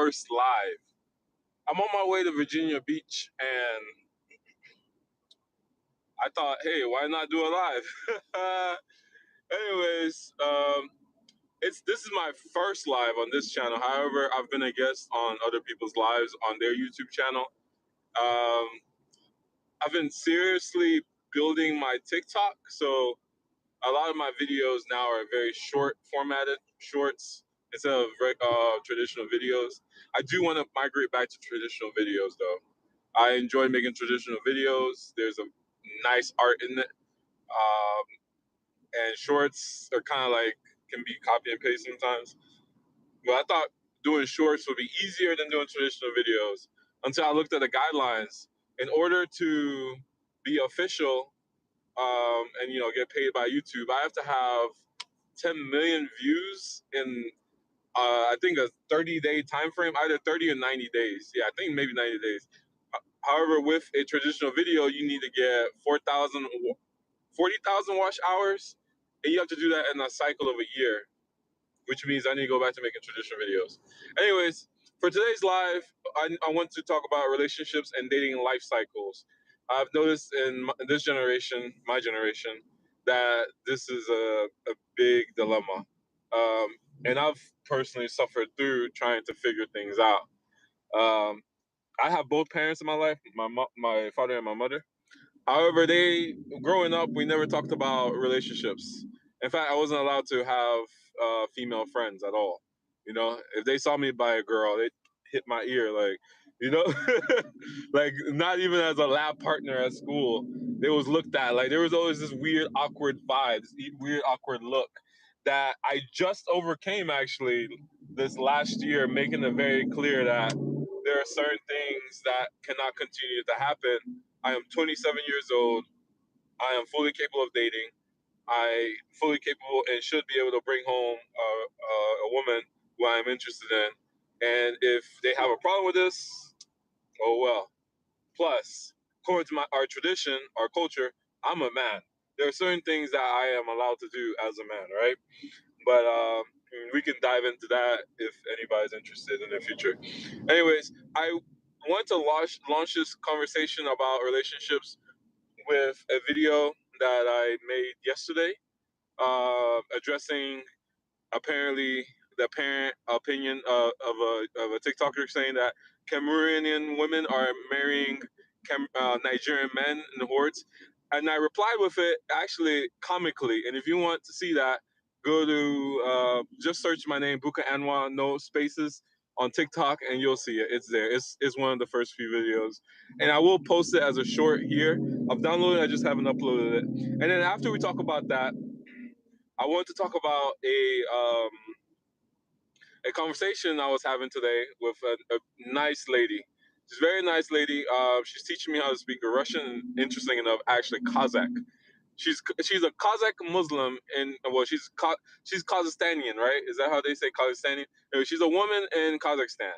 first live. I'm on my way to Virginia Beach, and I thought, hey, why not do a live? Anyways, this is my first live on this channel. However, I've been a guest on other people's lives on their YouTube channel. Um, I've been seriously building my TikTok, so a lot of my videos now are very short formatted, shorts instead of traditional videos. I do want to migrate back to traditional videos though. I enjoy making traditional videos. There's a nice art in it. And shorts are kind of like can be copy and paste sometimes. But I thought doing shorts would be easier than doing traditional videos until I looked at the guidelines. In order to be official and get paid by YouTube, I have to have 10 million views in I think a 30-day time frame, either 30 or 90 days. Yeah, I think maybe 90 days. However, with a traditional video, you need to get 40,000 watch hours, and you have to do that in a cycle of a year, which means I need to go back to making traditional videos. Anyways, for today's live, I want to talk about relationships and dating life cycles. I've noticed in this generation, my generation, that this is a big dilemma. And I've personally suffered through trying to figure things out. Um, I have both parents in my life, my father and my mother. However, growing up, we never talked about relationships. In fact, I wasn't allowed to have female friends at all. If they saw me by a girl, they hit my ear, like, you know, like not even as a lab partner at school. They was looked at like there was always this weird, awkward vibe, this weird, awkward look that I just overcame actually this last year, making it very clear that there are certain things that cannot continue to happen. I am 27 years old. I am fully capable of dating. I fully capable and should be able to bring home a woman who I am interested in. And if they have a problem with this, oh well. Plus, according to our tradition, our culture, I'm a man. There are certain things that I am allowed to do as a man, right? But we can dive into that if anybody's interested in the future. Anyways, I want to launch this conversation about relationships with a video that I made yesterday, addressing apparently the apparent opinion of a TikToker saying that Cameroonian women are marrying Nigerian men in hordes, and I replied with it actually comically. And if you want to see that, go to just search my name, Buka Anwar, no spaces, on TikTok, and you'll see it. It's there. It's one of the first few videos, and I will post it as a short here. I've downloaded it, I just haven't uploaded it. And then after we talk about that, I want to talk about a conversation I was having today with a nice lady. She's a very nice lady. She's teaching me how to speak Russian. Interesting enough, actually Kazakh. She's a Kazakh Muslim, and well, she's Kazakhstanian, right? Is that how they say Kazakhstanian? Anyway, she's a woman in Kazakhstan,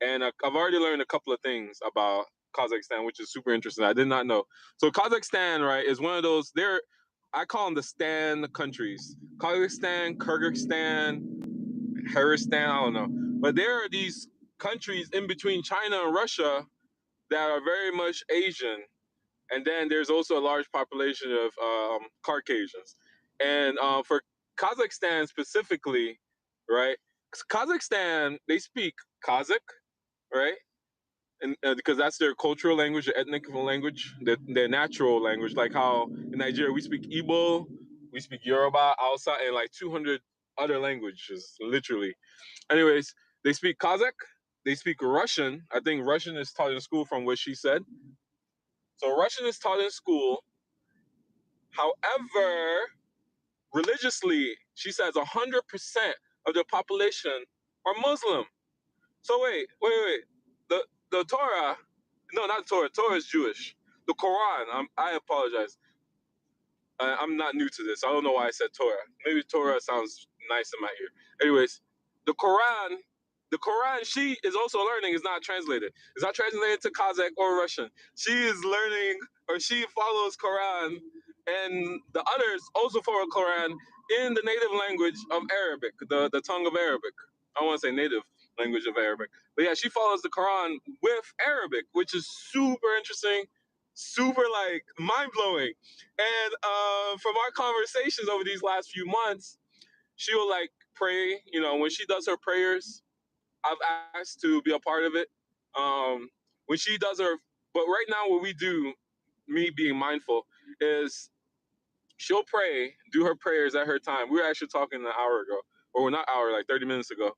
and I've already learned a couple of things about Kazakhstan, which is super interesting. I did not know. So Kazakhstan, right, is one of those. I call them the Stan countries: Kazakhstan, Kyrgyzstan, Kyrgyzstan. I don't know, but there are these countries in between China and Russia that are very much Asian, and then there's also a large population of Caucasians. And for Kazakhstan specifically, right? Kazakhstan, they speak Kazakh, right? And because that's their cultural language, their ethnic language, their natural language. Like how in Nigeria we speak Igbo, we speak Yoruba, Hausa, and like 200 other languages, literally. Anyways, they speak Kazakh, they speak Russian. I think Russian is taught in school, from what she said. So Russian is taught in school. However, religiously, she says 100% of the population are Muslim. So wait. The Torah, no, not Torah. Torah is Jewish. The Quran. I apologize. I'm not new to this. I don't know why I said Torah. Maybe Torah sounds nice in my ear. Anyways, the Quran. The Quran, she is also learning, is not translated. It's not translated to Kazakh or Russian. She is learning, or she follows Quran, and the others also follow Quran in the native language of Arabic, the tongue of Arabic. I want to say native. language of Arabic. But yeah, she follows the Quran with Arabic, which is super interesting, super like mind blowing. And from our conversations over these last few months, she will like pray. You know, when she does her prayers, I've asked to be a part of it. Um, when she does her, but right now what we do, me being mindful, is she'll pray, do her prayers at her time. We were actually talking an hour ago, or not hour, like 30 minutes ago.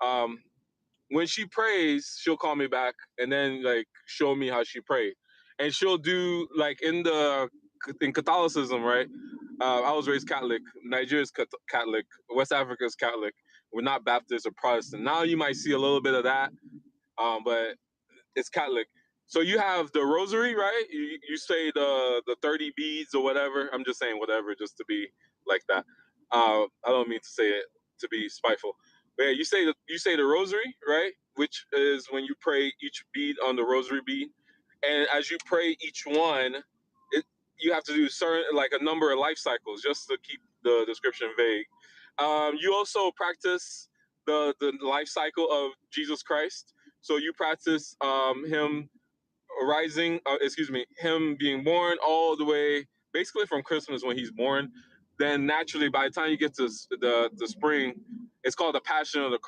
Um, when she prays, she'll call me back and then like show me how she prayed. And she'll do like in Catholicism, right? I was raised Catholic. Nigeria's Catholic. West Africa's Catholic. We're not Baptist or Protestant. Now you might see a little bit of that, but it's Catholic. So you have the rosary, right? You say the 30 beads or whatever. I'm just saying whatever, just to be like that. I don't mean to say it to be spiteful. But yeah, you say the rosary, right? Which is when you pray each bead on the rosary bead, and as you pray each one, it you have to do certain like a number of life cycles just to keep the description vague. You also practice the life cycle of Jesus Christ. So you practice him rising, him being born all the way, basically from Christmas when he's born. Then naturally, by the time you get to the spring, it's called the Passion of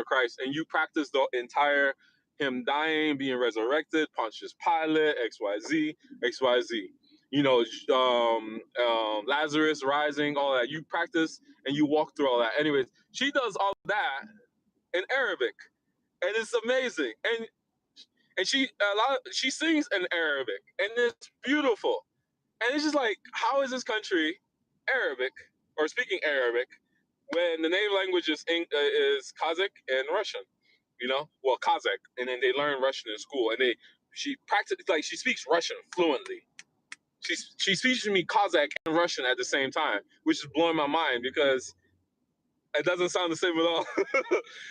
Christ, and you practice the entire him dying, being resurrected, Pontius Pilate, XYZ. You know, Lazarus rising, all that. You practice and you walk through all that. Anyways, she does all that in Arabic, and it's amazing. And she sings in Arabic, and it's beautiful. And it's just like, how is this country Arabic or speaking Arabic when the native language is Kazakh and Russian? You know, well, Kazakh, and then they learn Russian in school, and she speaks Russian fluently. She speaks to me Kazakh and Russian at the same time, which is blowing my mind because it doesn't sound the same at all.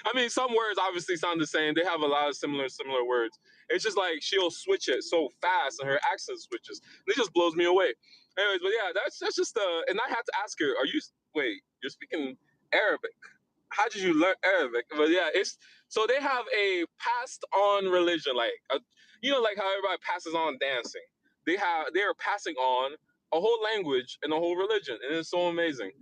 I mean, some words obviously sound the same. They have a lot of similar words. It's just like she'll switch it so fast, and her accent switches. And it just blows me away. Anyways, but yeah, that's just and I had to ask her, you're speaking Arabic? How did you learn Arabic? But yeah, it's so they have a passed on religion, like how everybody passes on dancing. They are passing on a whole language and a whole religion, and it's so amazing,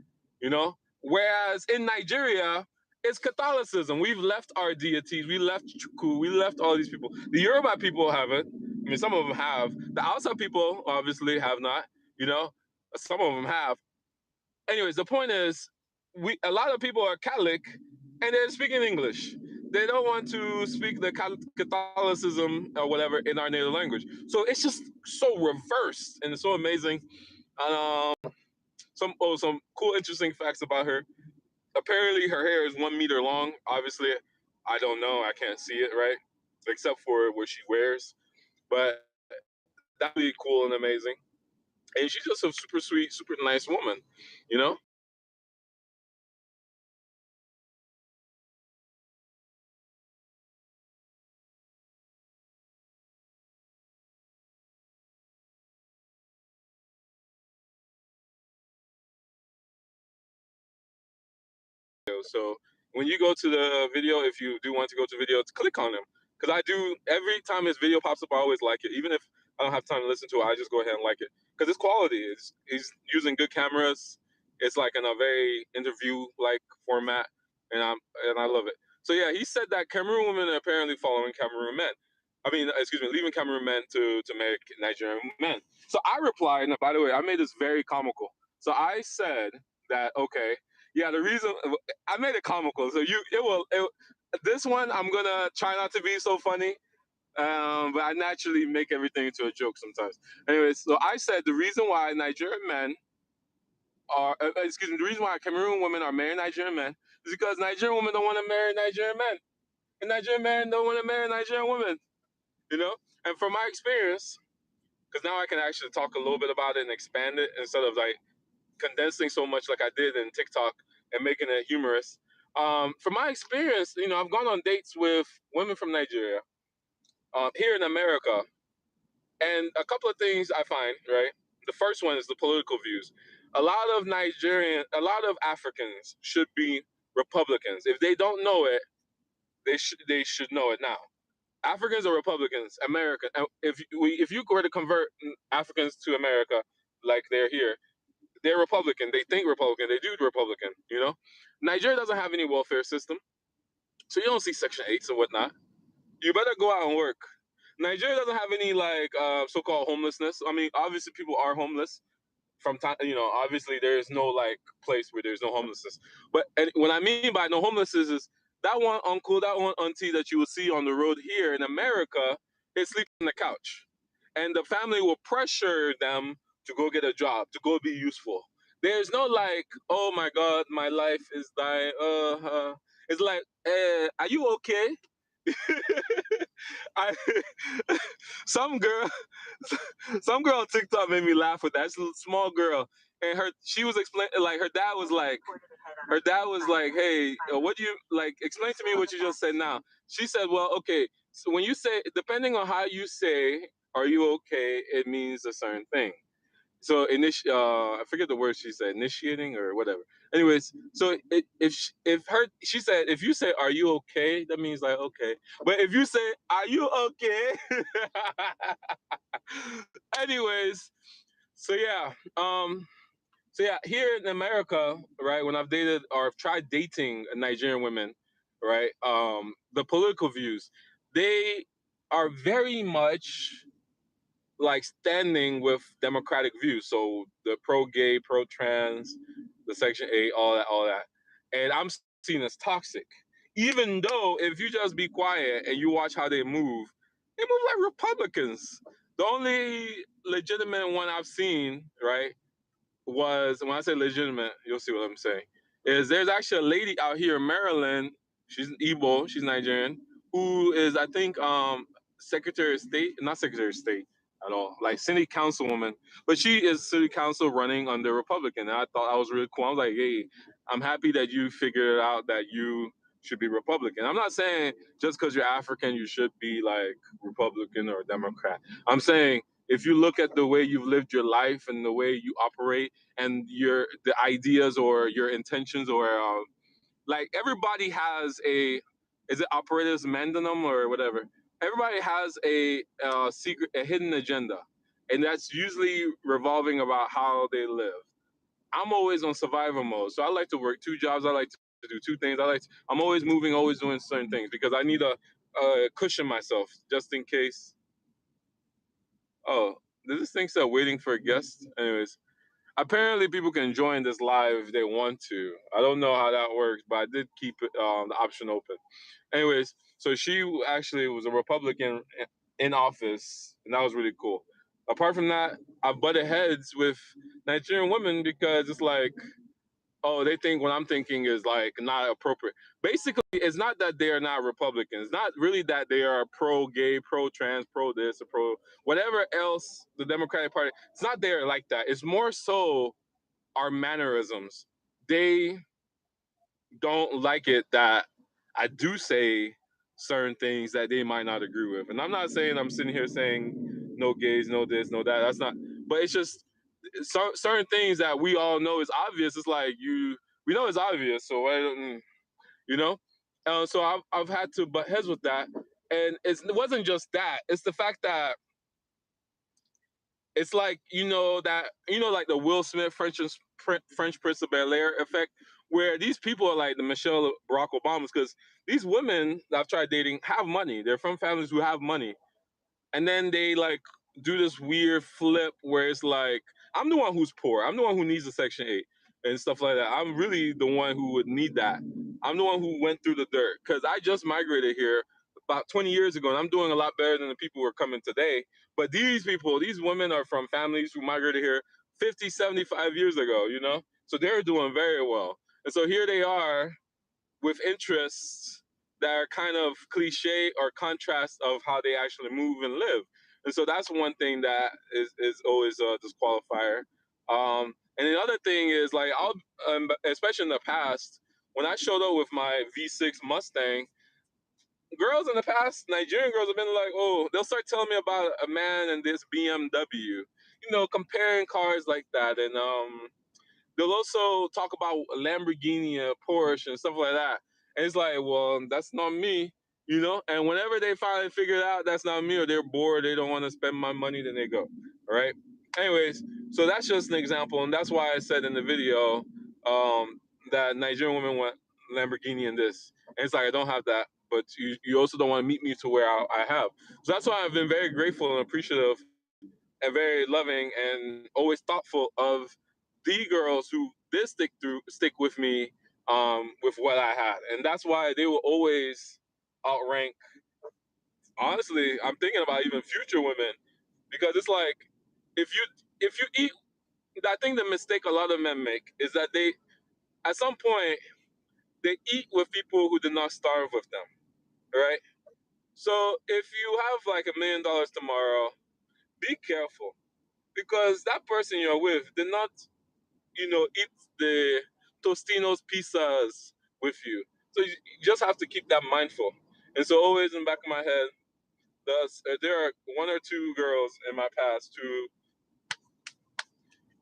you know. Whereas in Nigeria, it's Catholicism. We've left our deities. We left Chukwu. We left all these people. The Yoruba people haven't. I mean, some of them have. The Hausa people obviously have not. You know, some of them have. Anyways, the point is, a lot of people are Catholic, and they're speaking English. They don't want to speak the Catholicism or whatever in our native language. So it's just so reversed, and it's so amazing. Um, some cool, interesting facts about her. Apparently, her hair is 1 meter long. Obviously, I don't know. I can't see it, right? Except for what she wears. But that'd be cool and amazing. And she's just a super sweet, super nice woman, you know? So when you go to the video, if you do want to go to video, click on him. Because I do, every time his video pops up, I always like it. Even if I don't have time to listen to it, I just go ahead and like it. Because it's quality. He's using good cameras. It's like in a very interview-like format. And I love it. So yeah, he said that Cameroon women are apparently following Cameroon men. I mean, excuse me, leaving Cameroon men to marry Nigerian men. So I replied, and by the way, I made this very comical. So I said that, okay, yeah, the reason I made it comical. So this one I'm gonna try not to be so funny, but I naturally make everything into a joke sometimes. Anyways, so I said the reason why Nigerian men the reason why Cameroon women are marrying Nigerian men is because Nigerian women don't want to marry Nigerian men, and Nigerian men don't want to marry Nigerian women. You know, and from my experience, because now I can actually talk a little bit about it and expand it instead of like condensing so much like I did in TikTok and making it humorous. From my experience, I've gone on dates with women from Nigeria here in America, and a couple of things I find, right? The first one is the political views. A lot of Africans should be Republicans. If they don't know it, they should know it now. Africans are Republicans. American. If you were to convert Africans to America, like they're here, they're Republican. They think Republican. They do Republican. You know, Nigeria doesn't have any welfare system, so you don't see Section 8s and whatnot. You better go out and work. Nigeria doesn't have any like so-called homelessness. I mean, obviously people are homeless from time. You know, obviously there is no like place where there's no homelessness. But and what I mean by no homelessness is that one uncle, that one auntie that you will see on the road here in America is sleeping on the couch, and the family will pressure them to go get a job, to go be useful. There's no like, oh my God, my life is dying. It's like, are you okay? I some girl some girl on TikTok made me laugh with that. It's a small girl, and she was explaining like her dad was like, hey, what do you like? Explain to me what you just said now. She said, well, okay, so when you say, depending on how you say, are you okay? It means a certain thing. So I forget the word she said, initiating or whatever. Anyways, so if her she said if you say are you okay, that means like okay. But if you say are you okay, anyways, so yeah, here in America, right? When I've dated or I've tried dating Nigerian women, right? The political views, they are very much like standing with democratic views. So the pro-gay, pro-trans, the Section 8, all that. And I'm seen as toxic. Even though if you just be quiet and you watch how they move like Republicans. The only legitimate one I've seen, right, was when I say legitimate, you'll see what I'm saying. Is there's actually a lady out here in Maryland, she's Igbo, she's Nigerian, who is I think Secretary of State, not Secretary of State at all, like city councilwoman, but she is city council running under Republican. And I thought that was really cool. I was like, hey, I'm happy that you figured out that you should be Republican. I'm not saying just because you're African you should be like Republican or Democrat. I'm saying if you look at the way you've lived your life and the way you operate and the ideas or your intentions or like everybody has a is it operators mandinum or whatever, everybody has a secret, a hidden agenda, and that's usually revolving about how they live. I'm always on survival mode, so I like to work two jobs. I like to do two things. I'm always moving, always doing certain things because I need a cushion myself just in case. Oh, does this thing say waiting for a guest? Anyways, apparently people can join this live if they want to. I don't know how that works, but I did keep the option open. Anyways, so she actually was a Republican in office, and that was really cool. Apart from that, I butted heads with Nigerian women because it's like, oh, they think what I'm thinking is like not appropriate. Basically, it's not that they are not Republicans. It's not really that they are pro-gay, pro-trans, pro this, or pro whatever else the Democratic Party. It's not there like that. It's more so our mannerisms. They don't like it that I do say certain things that they might not agree with. And I'm not saying I'm sitting here saying no gays, no this, no that. That's not. But it's just certain things that we all know is obvious. It's like we know it's obvious. So you know. So I've had to butt heads with that, and it wasn't just that. It's the fact that it's like like the Will Smith French Prince of Bel Air effect, where these people are like the Michelle Barack Obamas, because these women that I've tried dating have money. They're from families who have money, and then they like do this weird flip where it's like I'm the one who's poor. I'm the one who needs a Section 8 and stuff like that. I'm really the one who would need that. I'm the one who went through the dirt because I just migrated here about 20 years ago, and I'm doing a lot better than the people who are coming today. But these women are from families who migrated here 50, 75 years ago, So they're doing very well. And so here they are with interests that are kind of cliche or contrast of how they actually move and live. And so that's one thing that is always a disqualifier. And the other thing is like especially in the past, when I showed up with my V6 Mustang, girls in the past, Nigerian girls have been like, oh, they'll start telling me about a man and this BMW, comparing cars like that. And they'll also talk about Lamborghini and Porsche and stuff like that. And it's like, well, that's not me, you know? And whenever they finally figure it out that's not me, or they're bored, they don't want to spend my money, then they go. All right. Anyways, so that's just an example. And that's why I said in the video that Nigerian woman want Lamborghini and this. And it's like, I don't have that. But you also don't want to meet me to where I have. So that's why I've been very grateful and appreciative and very loving and always thoughtful of the girls who did stick with me with what I had. And that's why they will always outrank, honestly, I'm thinking about even future women, because it's like if you eat, I think the mistake a lot of men make is that they at some point they eat with people who did not starve with them, right? So if you have like $1 million tomorrow, be careful, because that person you're with did not, eat the Tostinos pizzas with you. So you just have to keep that mindful. And so always in the back of my head, there are one or two girls in my past who,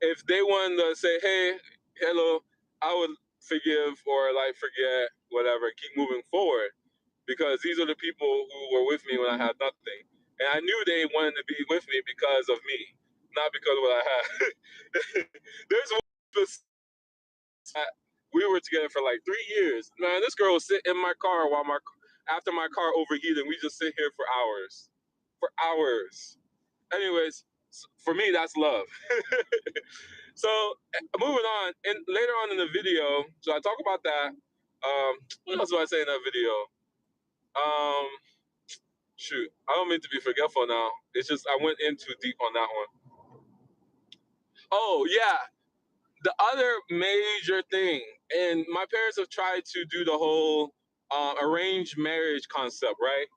if they wanted to say, hey, hello, I would forgive or like forget, whatever, keep moving forward, because these are the people who were with me when I had nothing. And I knew they wanted to be with me because of me, not because of what I had. There's one we were together for like 3 years. Man, this girl would sit in my car while after my car overheated, and we just sit here for hours. For hours. Anyways, for me, that's love. So moving on, and later on in the video, so I talk about that. What else do I say in that video? Um, Shoot, I don't mean to be forgetful now. It's just I went in too deep on that one. Oh yeah, the other major thing, and my parents have tried to do the whole arranged marriage concept, right?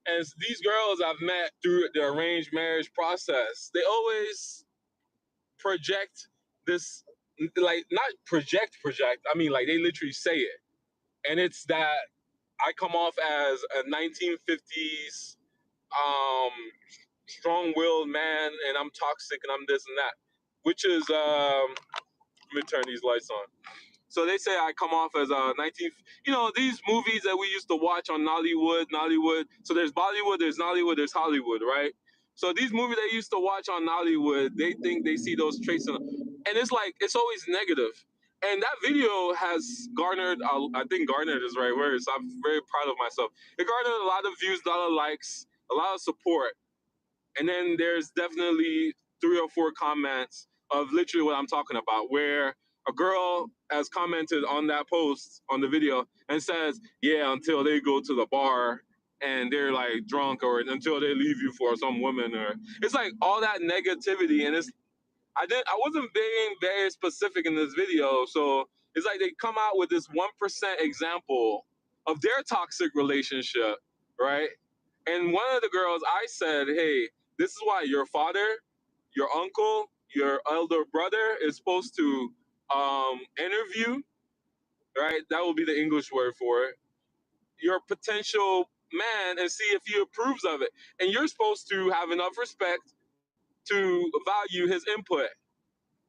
And these girls I've met through the arranged marriage process, they always project this, like not project. I mean, like they literally say it, and it's that I come off as a 1950s um, strong-willed man, and I'm toxic, and I'm this and that, which is let me turn these lights on. So they say I come off as a 19, these movies that we used to watch on Nollywood. So there's Bollywood, there's Nollywood, there's Hollywood, right? So these movies they used to watch on Nollywood, they think they see those traits in them. And it's like, it's always negative. And that video has garnered, I think garnered is the right word, so I'm very proud of myself. It garnered a lot of views, a lot of likes, a lot of support. And then there's definitely 3 or 4 comments of literally what I'm talking about, where a girl has commented on that post on the video and says, yeah, until they go to the bar and they're like drunk, or until they leave you for some woman, or it's like all that negativity. And I wasn't being very specific in this video. So it's like they come out with this 1% example of their toxic relationship, right? And one of the girls, I said, hey, this is why your father, your uncle, your elder brother is supposed to interview, right? That will be the English word for it, your potential man, and see if he approves of it. And you're supposed to have enough respect to value his input.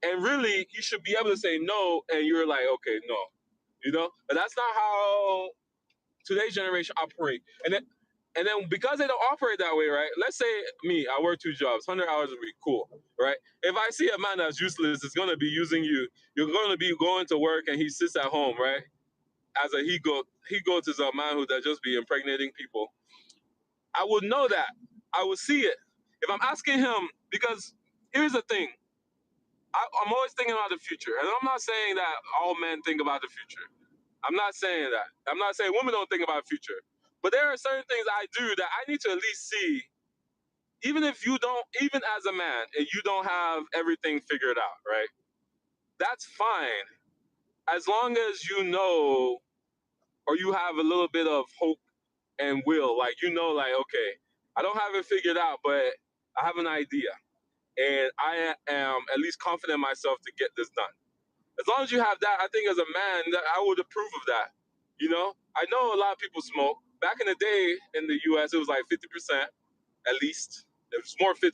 And really, you should be able to say no, and you're like, okay, no, But that's not how today's generation operate. And then because they don't operate that way, right? Let's say me, I work 2 jobs, 100 hours a week, cool, right? If I see a man that's useless, is gonna be using you. You're gonna be going to work, and he sits at home, right? As a he goat is a man who that just be impregnating people. I would know that. I would see it. If I'm asking him, because here's the thing. I'm always thinking about the future. And I'm not saying that all men think about the future. I'm not saying that. I'm not saying women don't think about the future. But there are certain things I do that I need to at least see, even if you don't, even as a man, and you don't have everything figured out, right? That's fine. As long as you know, or you have a little bit of hope and will, like, like, okay, I don't have it figured out, but I have an idea. And I am at least confident in myself to get this done. As long as you have that, I think as a man, that I would approve of that. I know a lot of people smoke. Back in the day in the U.S., it was like 50% at least. It was more 50%.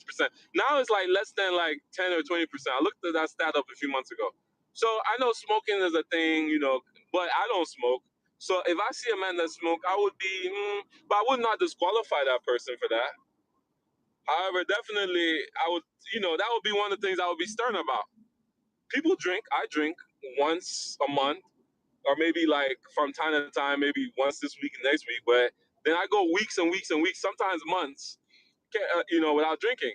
Now it's like less than like 10 or 20%. I looked at that stat up a few months ago. So I know smoking is a thing, but I don't smoke. So if I see a man that smoke, I would be, but I would not disqualify that person for that. However, definitely, I would, that would be one of the things I would be stern about. People drink. I drink once a month, or maybe like from time to time, maybe once this week and next week. But then I go weeks and weeks and weeks, sometimes months, without drinking.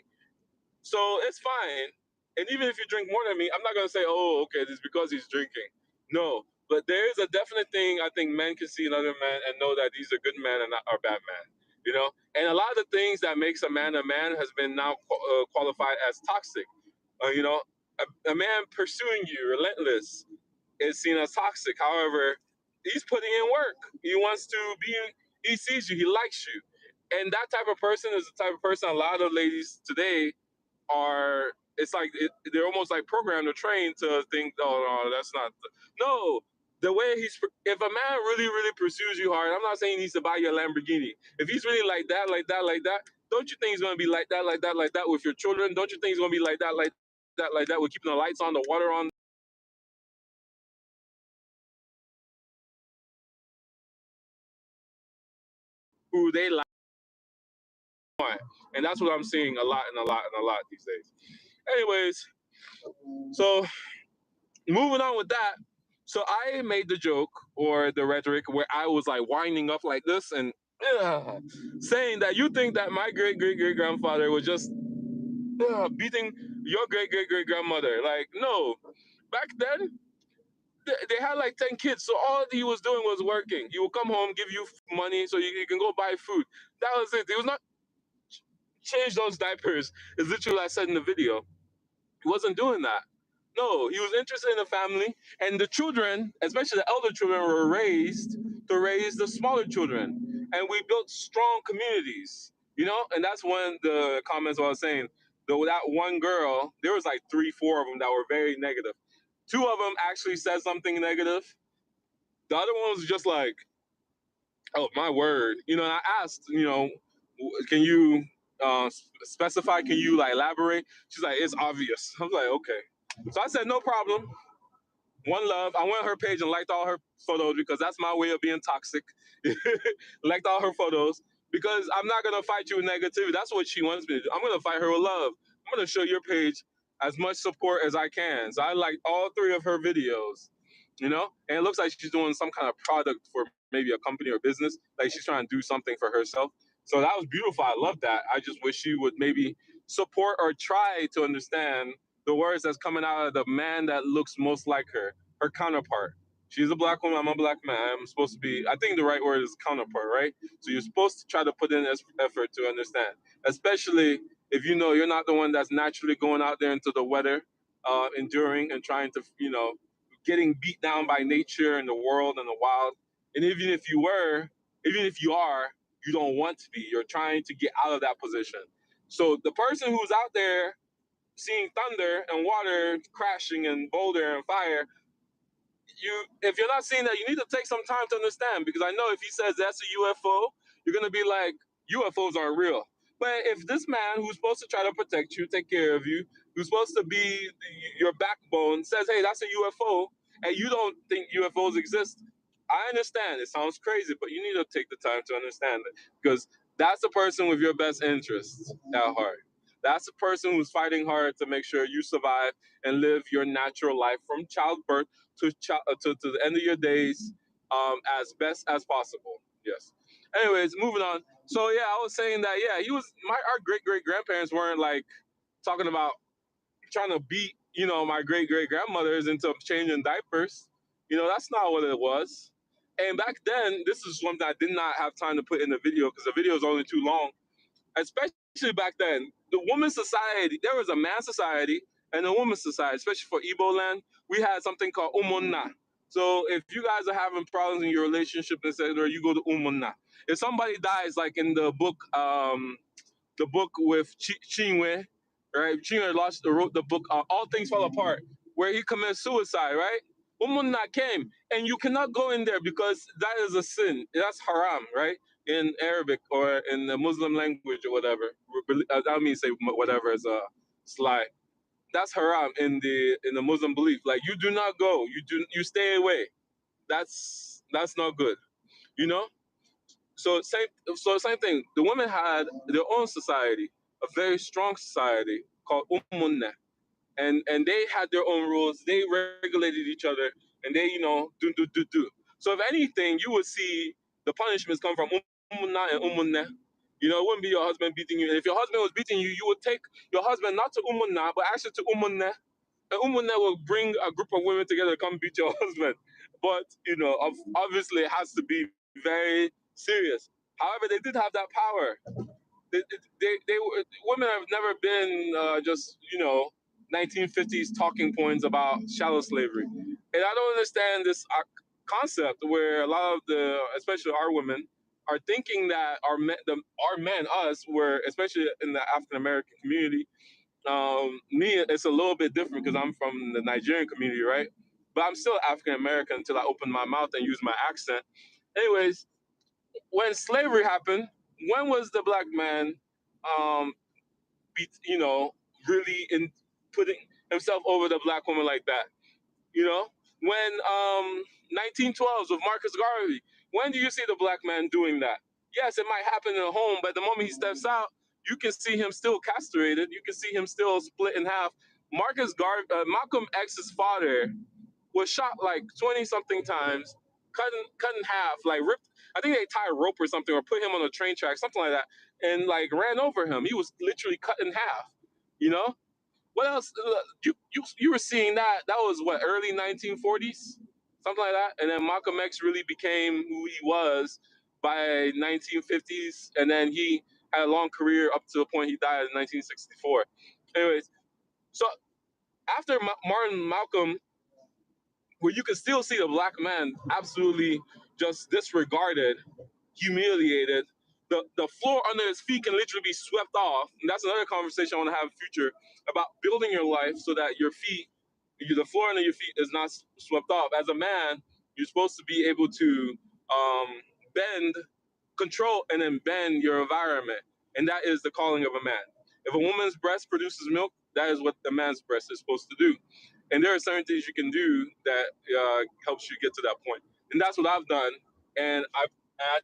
So it's fine. And even if you drink more than me, I'm not gonna say, oh, okay, it's because he's drinking. No, but there is a definite thing I think men can see in other men and know that he's a good man and not a bad man. And a lot of the things that makes a man has been now qualified as toxic. A man pursuing you, relentless, is seen as toxic. However, he's putting in work. He wants to be. He sees you. He likes you, and that type of person is the type of person a lot of ladies today are. It's like they're almost like programmed or trained to think, oh no, that's not. No, the way if a man really really pursues you hard, I'm not saying he needs to buy you a Lamborghini. If he's really like that, like that, like that, don't you think he's gonna be like that, like that, like that with your children? Don't you think he's gonna be like that, like that, like that with keeping the lights on, the water on, who they like? And that's what I'm seeing a lot and a lot and a lot these days. Anyways, so moving on with that. So I made the joke or the rhetoric where I was like winding up like this and saying that you think that my great great great grandfather was just beating your great great great grandmother. Like, no. Back then, they had like 10 kids. So all he was doing was working. He would come home, give you money so you can go buy food. That was it. He was not change those diapers, is literally what I said in the video. He wasn't doing that. No, he was interested in the family, and the children, especially the elder children, were raised to raise the smaller children. And we built strong communities, and that's one the comments I was saying. Though that one girl, there was like 3, 4 of them that were very negative. 2 of them actually said something negative. The other one was just like, oh my word, and I asked, can you specify? Can you like elaborate? She's like, it's obvious. I was like, okay. So I said, no problem. One love. I went on her page and liked all her photos because that's my way of being toxic. Liked all her photos because I'm not gonna fight you with negativity. That's what she wants me to do. I'm gonna fight her with love. I'm gonna show your page as much support as I can. So I liked all 3 of her videos, and it looks like she's doing some kind of product for maybe a company or business. Like she's trying to do something for herself. So that was beautiful. I love that. I just wish she would maybe support or try to understand the words that's coming out of the man that looks most like her counterpart. She's a black woman. I'm a black man. I'm supposed to be. I think the right word is counterpart, right? So you're supposed to try to put in this effort to understand, especially if you're not the one that's naturally going out there into the weather, enduring and trying to, getting beat down by nature and the world and the wild. And even if you are, you don't want to be. You're trying to get out of that position. So the person who's out there seeing thunder and water crashing and boulder and fire, if you're not seeing that, you need to take some time to understand, because I know if he says that's a UFO, you're gonna be like, UFOs aren't real. But if this man who's supposed to try to protect you, take care of you, who's supposed to be your backbone, says, hey, that's a UFO, and you don't think UFOs exist, I understand. It sounds crazy, but you need to take the time to understand it, because that's the person with your best interests at heart. That's the person who's fighting hard to make sure you survive and live your natural life from childbirth to the end of your days, as best as possible. Yes. Anyways, moving on. So yeah, I was saying that yeah, our great great grandparents weren't like talking about trying to beat my great great grandmothers into changing diapers. That's not what it was. And back then, this is something I did not have time to put in the video because the video is only too long. Especially back then, the women's society, there was a man society and a women's society, especially for Igbo land. We had something called umunna. So if you guys are having problems in your relationship, etc., you go to umunna. If somebody dies, like in the book with Chinwe, right? Chinwe wrote the book All Things Fall Apart, where he commits suicide, right? Umunna came, and you cannot go in there because that is a sin. That's haram, right? In Arabic or in the Muslim language or whatever. I don't mean say whatever as a sly. That's haram in the Muslim belief. Like, you do not go. You stay away. That's That's not good, you know. So same thing. The women had their own society, a very strong society called Umunne, and they had their own rules. They regulated each other, and they do. So if anything, you would see the punishments come from Umunna and Umunne. It wouldn't be your husband beating you. And if your husband was beating you, you would take your husband not to Umunna, but actually to Umunne. And Umunne will bring a group of women together to come beat your husband. But obviously, it has to be very serious. However, they did have that power. Women have never been just 1950s talking points about shallow slavery, and I don't understand this concept where a lot of especially our women, are thinking that our men, us, were, especially in the African American community. Me, it's a little bit different because I'm from the Nigerian community, right? But I'm still African American until I open my mouth and use my accent. Anyways, when slavery happened, when was the black man um be, really in putting himself over the black woman like that? When 1912s with Marcus Garvey, when do you see the black man doing that? Yes, it might happen in a home, but the moment he steps out, you can see him still castrated. You can see him still split in half. Malcolm X's father was shot like 20 something times, cut in half, like ripped. I think they tied a rope or something, or put him on a train track, something like that, and like ran over him. He was literally cut in half. You know what else? You were seeing that? That was what, early 1940s, something like that. And then Malcolm X really became who he was by 1950s, and then he had a long career up to the point he died in 1964. Anyways, so after Martin Malcolm, where you can still see the black man absolutely just disregarded, humiliated. The floor under his feet can literally be swept off. And that's another conversation I want to have in the future about building your life so that the floor under your feet is not swept off. As a man, you're supposed to be able to bend, control, and then bend your environment. And that is the calling of a man. If a woman's breast produces milk, that is what the man's breast is supposed to do. And there are certain things you can do that helps you get to that point. And that's what I've done. And I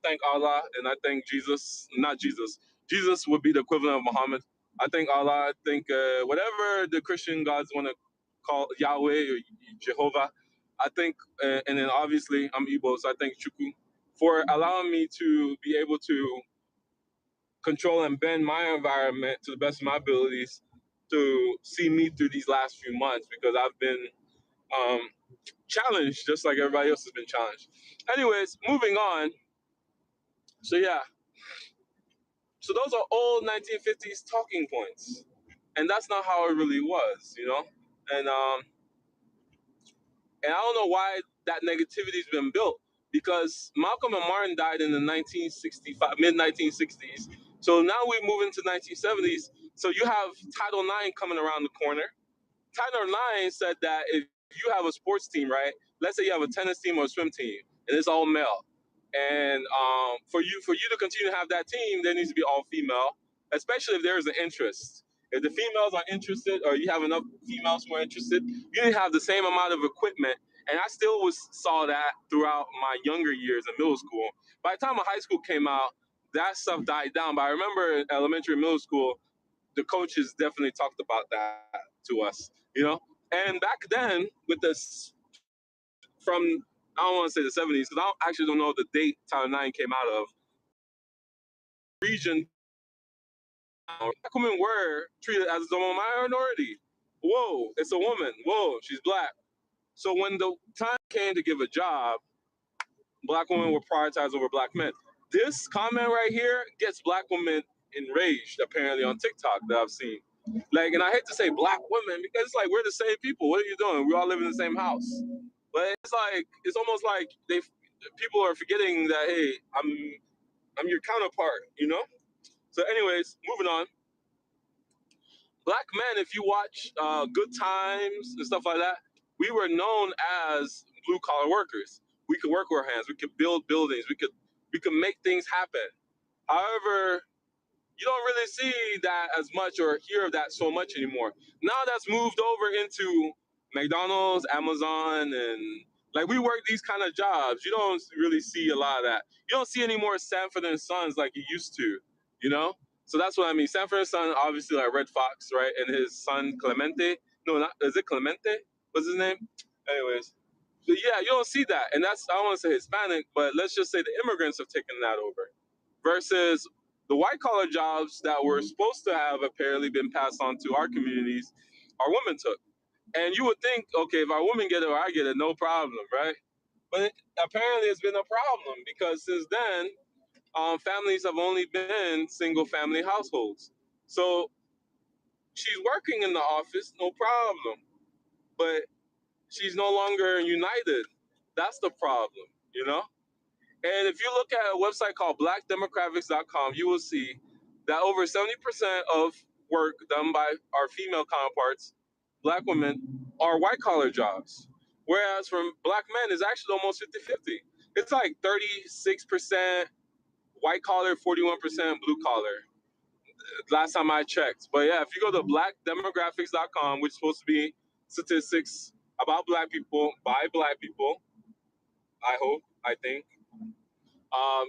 thank Allah, and I thank Jesus. Not Jesus. Jesus would be the equivalent of Muhammad. I thank Allah. I think whatever the Christian gods want to call Yahweh or Jehovah. I think, and then obviously I'm Igbo, so I thank Chukwu for allowing me to be able to control and bend my environment to the best of my abilities to see me through these last few months, because I've been um, challenged just like everybody else has been challenged. Anyways, moving on. So yeah, so those are old 1950s talking points, and that's not how it really was. And I don't know why that negativity's been built, because Malcolm and Martin died in the 1965 mid 1960s. So now we move into 1970s. So you have Title IX coming around the corner. Title IX said that if you have a sports team, right? Let's say you have a tennis team or a swim team, and it's all male, and for you to continue to have that team, there needs to be all female, especially if there is an interest. If the females are interested, or you have enough females who are interested, you need to have the same amount of equipment. And I still saw that throughout my younger years in middle school. By the time high school came out, that stuff died down. But I remember in elementary and middle school, the coaches definitely talked about that to us. And back then, with this, from, I don't want to say the 70s, because I actually don't know the date Title IX came out of. Region, black women were treated as a minority. Whoa, it's a woman. Whoa, she's black. So when the time came to give a job, black women were prioritized over black men. This comment right here gets black women enraged, apparently, on TikTok that I've seen. Like, and I hate to say black women, because it's like we're the same people. What are you doing? We all live in the same house. But it's almost like people are forgetting that, hey, I'm your counterpart. So, anyways, moving on. Black men, if you watch Good Times and stuff like that, we were known as blue collar workers. We could work with our hands. We could build buildings. We could make things happen. However, you don't really see that as much or hear of that so much anymore. Now that's moved over into McDonald's, Amazon, and Like we work these kind of jobs. You don't really see a lot of that. You don't see any more Sanford and Sons like you used to, you know? So that's what I mean. Sanford and Son, obviously like Red Fox, right? And his son Clemente. No, not is it Clemente? What's his name? Anyways. So yeah, you don't see that. And that's I don't want to say Hispanic, but let's just say the immigrants have taken that over. Versus the white collar jobs that were supposed to have apparently been passed on to our communities, our women took. And you would think, okay, if our women get it or I get it, no problem, right? But apparently it's been a problem because since then, families have only been single family households. So she's working in the office, no problem. But she's no longer united. That's the problem, you know? And if you look at a website called blackdemographics.com, you will see that over 70% of work done by our female counterparts, black women, are white collar jobs. Whereas from black men is actually almost 50-50. It's like 36% white collar, 41% blue collar. Last time I checked. But yeah, if you go to blackdemographics.com, which is supposed to be statistics about black people by black people, I hope, I think,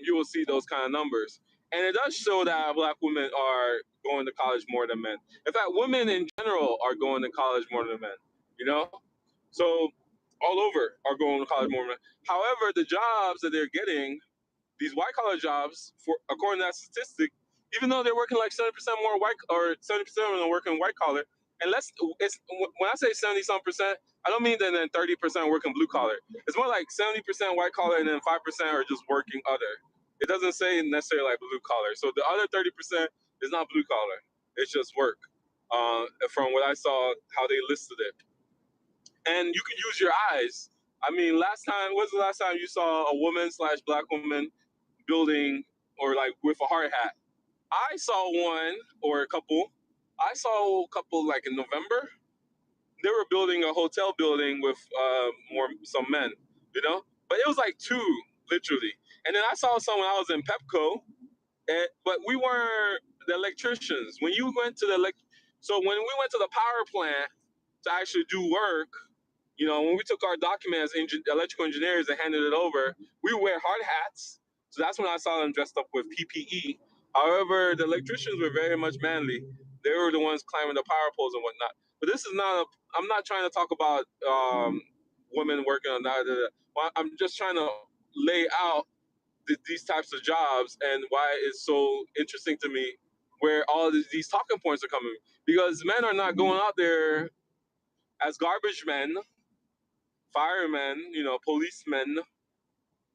you will see those kind of numbers. And it does show that black women are going to college more than men. In fact, women in general are going to college more than men, you know? So all over are going to college more than men. However, the jobs that they're getting, these white collar jobs, for according to that statistic, even though they're working like 70% more white or 70% of them are working white collar, and it's when I say 70 some percent, I don't mean that then 30% working blue collar. It's more like 70% white collar and then 5% are just working other. It doesn't say necessarily like blue collar. So the other 30% is not blue collar. It's just work. From what I saw, how they listed it, and you can use your eyes. I mean, when's the last time you saw a woman slash black woman building or like with a hard hat? I saw one or a couple. I saw a couple like in November. They were building a hotel building with more some men, you know. But it was like two, literally. And then I saw some when I was in Pepco, but we weren't the electricians. When you went to so when we went to the power plant to actually do work, you know, when we took our documents, electrical engineers, and handed it over, we wear hard hats. So that's when I saw them dressed up with PPE. However, the electricians were very much manly. They were the ones climbing the power poles and whatnot. But this is not I'm not trying to talk about women working on that. I'm just trying to lay out these types of jobs and why it's so interesting to me where all of these talking points are coming. Because men are not going out there as garbage men, firemen, you know, policemen,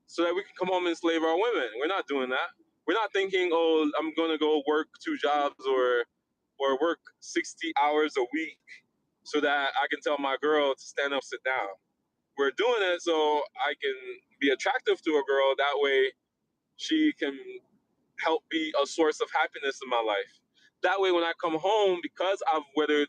so that we can come home and enslave our women. We're not doing that. We're not thinking, oh, I'm going to go work two jobs or work 60 hours a week so that I can tell my girl to stand up, sit down. We're doing it so I can be attractive to a girl. That way she can help be a source of happiness in my life. That way when I come home, because I've weathered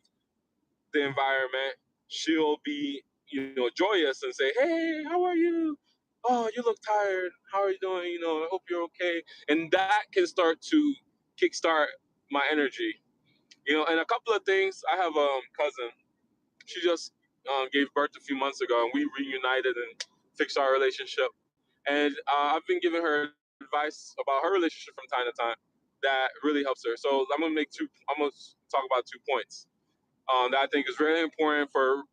the environment, she'll be, you know, joyous and say, "Hey, how are you? Oh, you look tired. How are you doing? You know, I hope you're okay." And that can start to kickstart my energy. You know, and a couple of things. I have a cousin. She just gave birth a few months ago, and we reunited and fixed our relationship. And I've been giving her advice about her relationship from time to time that really helps her. So I'm gonna make two. I'm gonna talk about 2 points that I think is really important for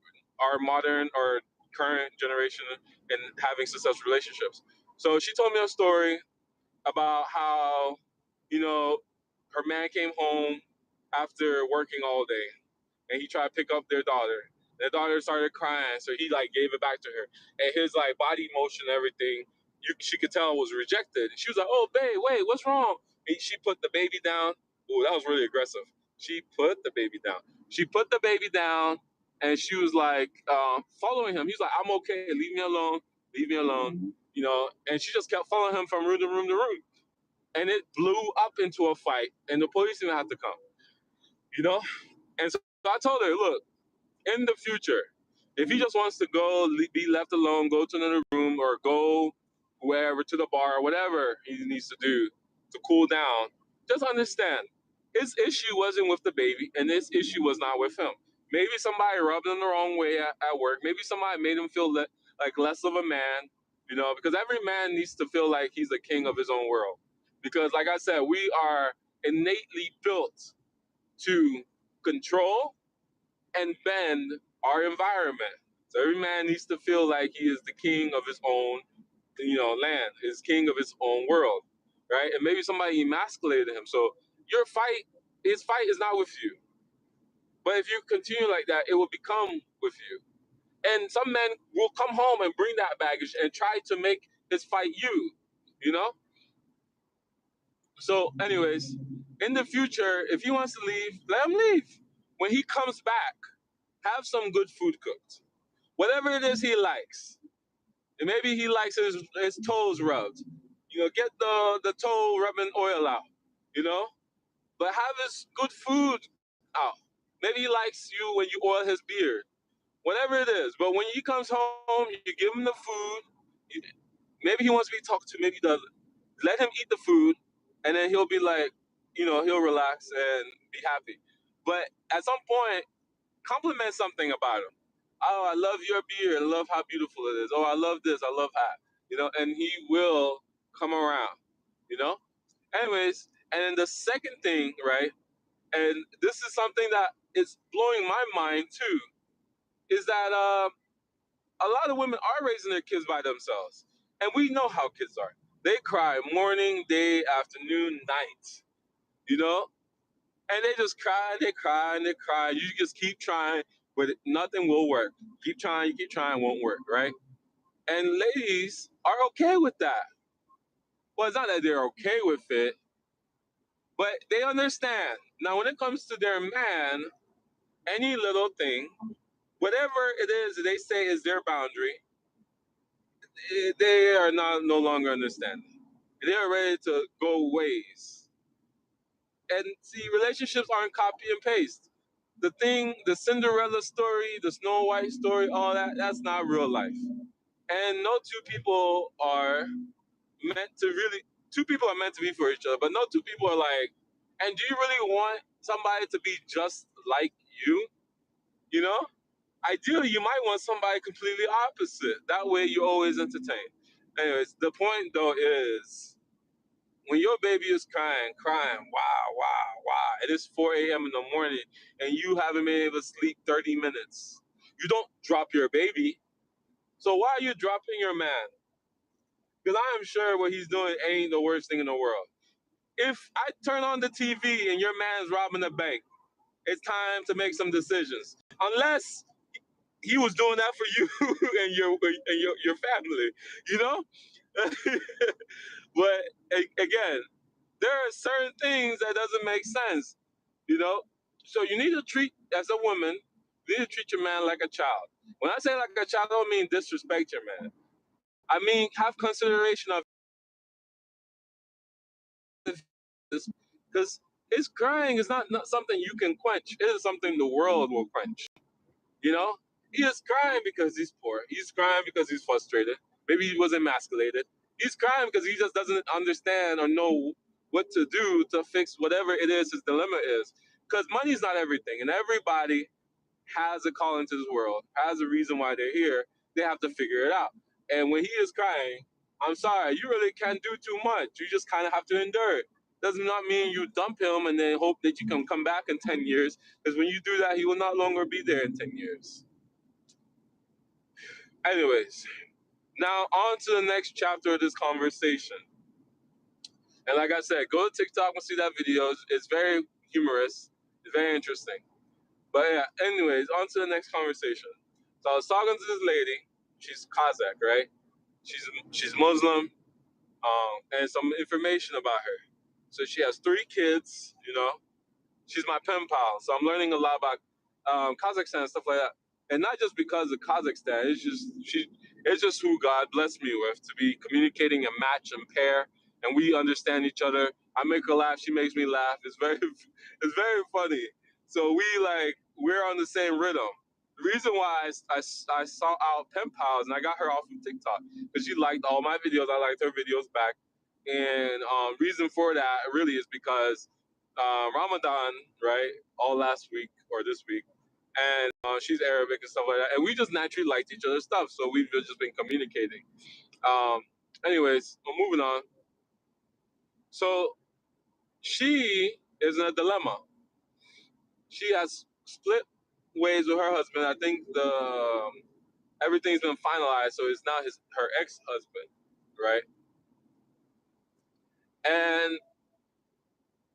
our modern or current generation in having successful relationships. So she told me a story about how, you know, her man came home after working all day and he tried to pick up their daughter. Their daughter started crying, so he like gave it back to her. And his like body motion and everything, she could tell was rejected. And she was like, "Oh, babe, wait, what's wrong?" And she put the baby down. Oh, that was really aggressive. She put the baby down. She put the baby down, and she was like following him. He's like, "I'm okay. Leave me alone. Leave me alone." You know, and she just kept following him from room to room to room, and it blew up into a fight. And the police didn't have to come. You know, and so I told her, "Look, in the future, if he just wants to go be left alone, go to another room or go wherever to the bar, whatever he needs to do to cool down, just understand his issue wasn't with the baby and his issue was not with him. Maybe somebody rubbed him the wrong way at work. Maybe somebody made him feel like less of a man, because every man needs to feel like he's the king of his own world. Because, like I said, we are innately built to control and bend our environment. So every man needs to feel like he is the king of his own, land, is king of his own world, right? And maybe somebody emasculated him. So his fight is not with you. But if you continue like that, it will become with you. And some men will come home and bring that baggage and try to make his fight you, you know? So, anyways, in the future, if he wants to leave, let him leave. When he comes back, have some good food cooked. Whatever it is he likes. And maybe he likes his toes rubbed. Get the toe rubbing oil out, you know? But have his good food out. Maybe he likes you when you oil his beard. Whatever it is. But when he comes home, you give him the food. You, maybe he wants to be talked to, maybe he doesn't. Let him eat the food, and then he'll be like, he'll relax and be happy. But at some point, compliment something about him. Oh, I love your beard. I love how beautiful it is. Oh, I love this. I love that. And he will come around, you know? Anyways, and then the second thing, right? And this is something that is blowing my mind too, is that a lot of women are raising their kids by themselves. And we know how kids are. They cry morning, day, afternoon, night, you know? And they just cry, and they cry, and they cry. You just keep trying, but nothing will work. Keep trying, you keep trying, won't work, right? And ladies are okay with that. Well, it's not that they're okay with it, but they understand. Now, when it comes to their man, any little thing, whatever it is that they say is their boundary, they are not no longer understanding. They are ready to go ways. And see, relationships aren't copy and paste. The Cinderella story, the Snow White story, all that's not real life. And no two people are meant to really, two people are meant to be for each other, but no two people are like, and do you really want somebody to be just like you? You know? Ideally, you might want somebody completely opposite. That way, you always entertain. Anyways, the point though is when your baby is crying, wow, wow, wow, it is 4 a.m. in the morning and you haven't been able to sleep 30 minutes. You don't drop your baby. So why are you dropping your man? Because I am sure what he's doing ain't the worst thing in the world. If I turn on the TV and your man's robbing the bank, it's time to make some decisions. Unless he was doing that for you and your family, you know? But again, there are certain things that doesn't make sense, you know. So you need to treat, as a woman, you need to treat your man like a child. When I say like a child, I don't mean disrespect your man. I mean have consideration of this, because his crying is not something you can quench. It is something the world will quench. You know, he is crying because he's poor. He's crying because he's frustrated. Maybe he was emasculated. He's crying because he just doesn't understand or know what to do to fix whatever it is his dilemma is. Because money's not everything, and everybody has a call into this world, has a reason why they're here. They have to figure it out. And when he is crying, I'm sorry, you really can't do too much. You just kind of have to endure it. Does not mean you dump him and then hope that you can come back in 10 years, because when you do that, he will not longer be there in 10 years. Anyways, now on to the next chapter of this conversation. And like I said, go to TikTok and see that video. It's very humorous. It's very interesting. But yeah, anyways, on to the next conversation. So I was talking to this lady. She's Kazakh, right? She's Muslim, and some information about her. So she has 3 kids, she's my pen pal, so I'm learning a lot about Kazakhstan and stuff like that. And not just because of Kazakhstan, it's just who God blessed me with to be communicating and match and pair, and we understand each other. I make her laugh, she makes me laugh. It's very, it's very funny. So we're on the same rhythm. The reason why I saw out pen pals and I got her off of TikTok because she liked all my videos. I liked her videos back, and reason for that really is because Ramadan, right? All last week or this week, and she's Arabic and stuff like that, and we just naturally liked each other's stuff, so we've just been communicating. Um, anyways, moving on. So she is in a dilemma. She has split ways with her husband. I think the everything's been finalized, so it's now her ex husband, right? And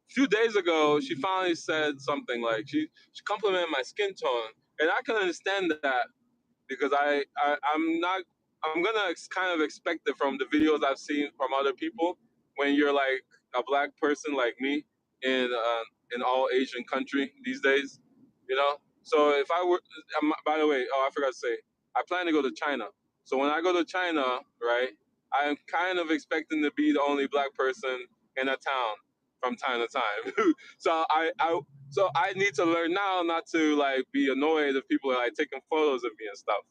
a few days ago, she finally said something like she complimented my skin tone, and I can understand that because I'm gonna kind of expect it from the videos I've seen from other people when you're like a black person like me in all Asian country these days, you know. So if I were, by the way, oh I forgot to say, I plan to go to China. So when I go to China, right, I'm kind of expecting to be the only black person in a town from time to time. so I need to learn now not to like be annoyed if people are like taking photos of me and stuff,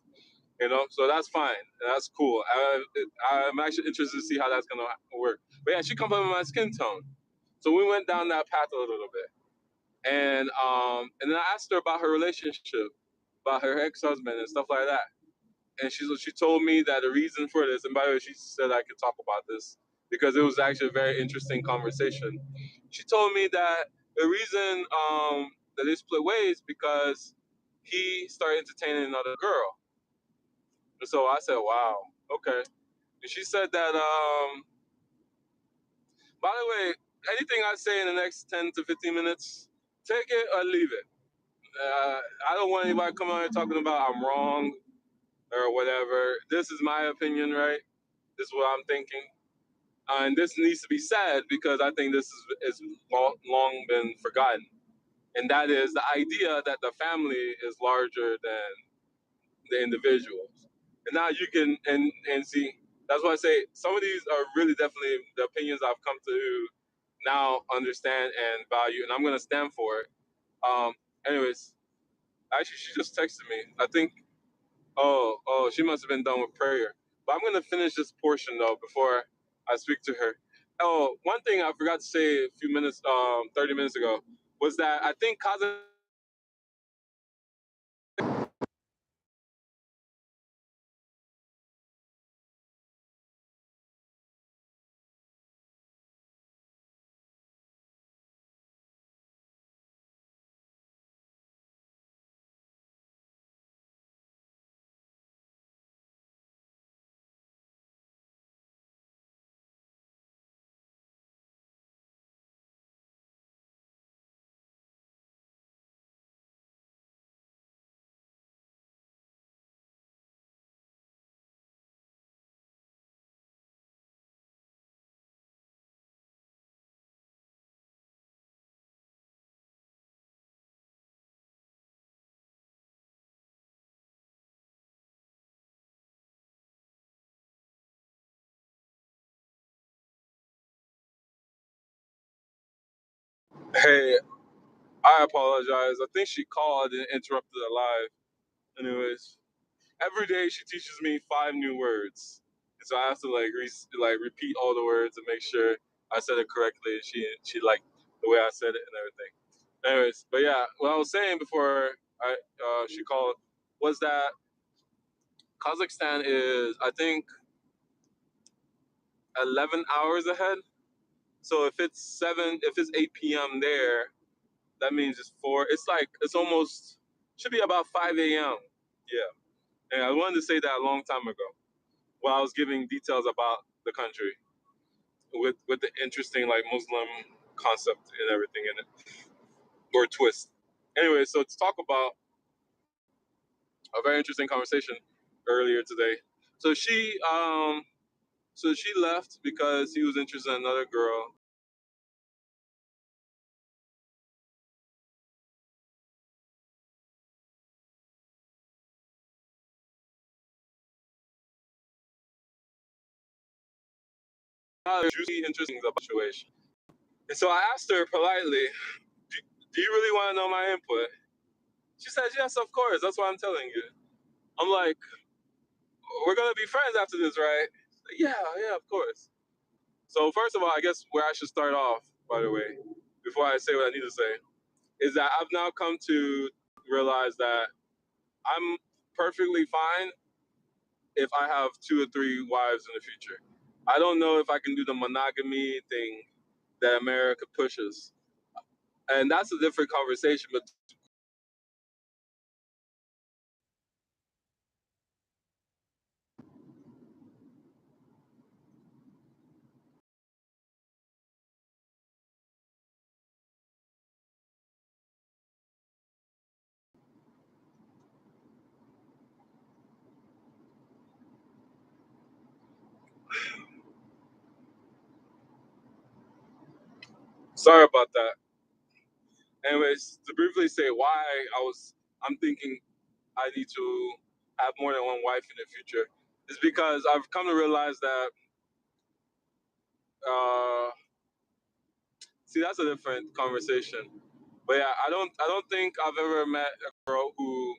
you know. So that's fine, that's cool. I'm actually interested to see how that's gonna work. But yeah, she complimented my skin tone, so we went down that path a little bit, and then I asked her about her relationship, about her ex-husband and stuff like that, and she told me that the reason for this, and by the way, she said I could talk about this because it was actually a very interesting conversation. She told me that the reason that they split ways because he started entertaining another girl. And so I said, "Wow, okay." And she said that, by the way, anything I say in the next 10 to 15 minutes, take it or leave it. I don't want anybody coming out here talking about I'm wrong or whatever. This is my opinion, right? This is what I'm thinking. And this needs to be said because I think this is long been forgotten. And that is the idea that the family is larger than the individuals. And now you can and see, that's why I say some of these are really definitely the opinions I've come to now understand and value, and I'm gonna stand for it. Um, anyways, actually, she just texted me. I think, oh, she must have been done with prayer. But I'm gonna finish this portion though before I speak to her. Oh, one thing I forgot to say a few minutes, 30 minutes ago, was that I think Kazakh. Hey, I apologize. I think she called and interrupted the live. Anyways, every day she teaches me 5 new words, and so I have to like repeat all the words and make sure I said it correctly. She liked the way I said it and everything. Anyways, but yeah, what I was saying before she called was that Kazakhstan is, I think, 11 hours ahead. So if it's 8 p.m. there, that means it's 4. It's like it's almost should be about 5 a.m. Yeah, and I wanted to say that a long time ago while I was giving details about the country with the interesting like Muslim concept and everything in it, or twist. Anyway, so to talk about a very interesting conversation earlier today. So she left because he was interested in another girl. Juicy, interesting about the situation. And so I asked her politely, do you really want to know my input? She said, yes, of course. That's why I'm telling you. I'm like, we're gonna be friends after this, right? Yeah, yeah, of course. So first of all, I guess where I should start off, by the way, before I say what I need to say, is that I've now come to realize that I'm perfectly fine if I have 2 or 3 wives in the future. I don't know if I can do the monogamy thing that America pushes, and that's a different conversation. But sorry about that. Anyways, to briefly say why I'm thinking I need to have more than one wife in the future is because I've come to realize that. Uh, See, that's a different conversation. But yeah, I don't think I've ever met a girl who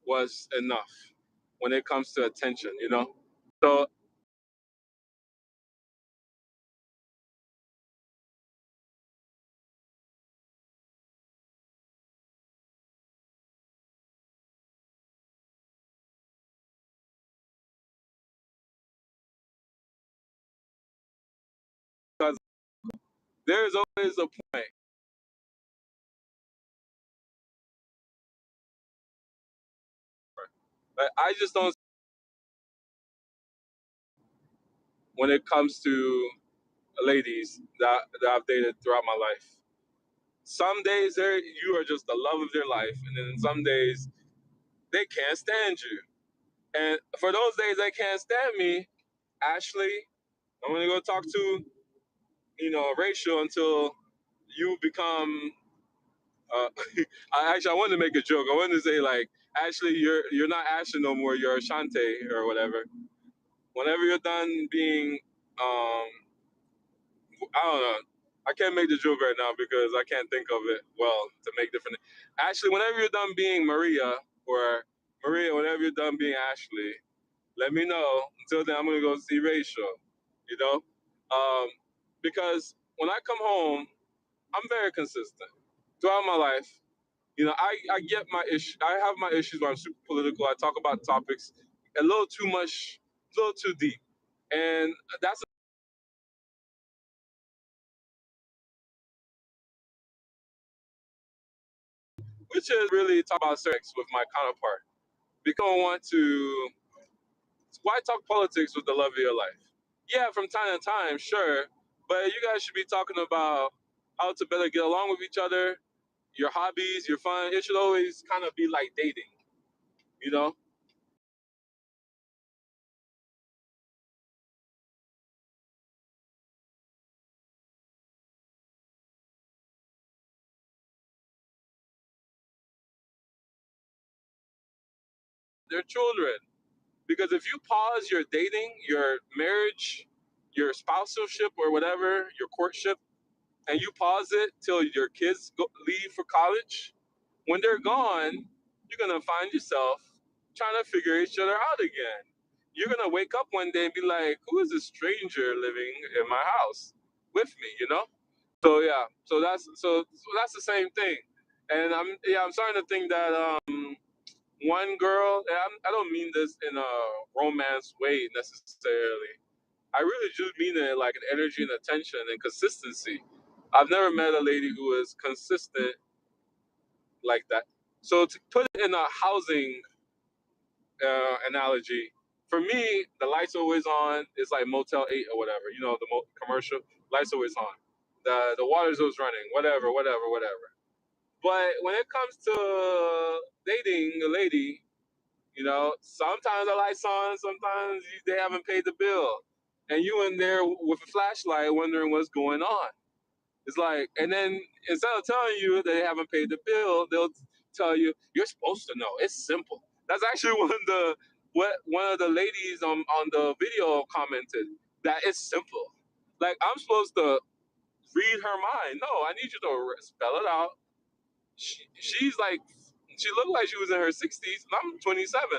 was enough when it comes to attention. So because there is always a point. But I just don't when it comes to ladies that I've dated throughout my life. Some days you are just the love of their life, and then some days they can't stand you. And for those days they can't stand me, Ashley, I'm gonna go talk to Rachel until you become. Uh, I wanted to make a joke. I wanted to say like, Ashley, you're not Ashley no more. You're Ashante or whatever. Whenever you're done being, I don't know. I can't make the joke right now because I can't think of it well to make different. Ashley, whenever you're done being Maria, or Maria, whenever you're done being Ashley, let me know. Until then, I'm gonna go see Rachel. You know, um, because when I come home, I'm very consistent throughout my life. I get my issue. I have my issues where I'm super political. I talk about topics a little too much, a little too deep, and that's which is really talk about sex with my counterpart. Because I don't want to. Why talk politics with the love of your life? Yeah, from time to time, sure, but you guys should be talking about how to better get along with each other, your hobbies, your fun. It should always kind of be like dating, you know. They're children. Because if you pause your dating, your marriage, your spousalship, or whatever, your courtship, and you pause it till your kids leave for college, when they're gone, you're gonna find yourself trying to figure each other out again. You're gonna wake up one day and be like, "Who is this stranger living in my house with me?" So yeah, so that's the same thing. And I'm starting to think that one girl, and I don't mean this in a romance way necessarily. I really do mean it like an energy and attention and consistency. I've never met a lady who is consistent like that. So to put it in a housing analogy, for me, the lights always on. It's like Motel 8 or whatever. The commercial lights always on. The water's always running. Whatever, whatever, whatever. But when it comes to dating a lady, sometimes the lights on, sometimes they haven't paid the bill, and you in there with a flashlight wondering what's going on. It's like, and then instead of telling you that they haven't paid the bill, they'll tell you you're supposed to know. It's simple. That's actually one of the ladies on the video commented that it's simple. Like I'm supposed to read her mind. No, I need you to spell it out. She's like, she looked like she was in her 60s, and I'm 27.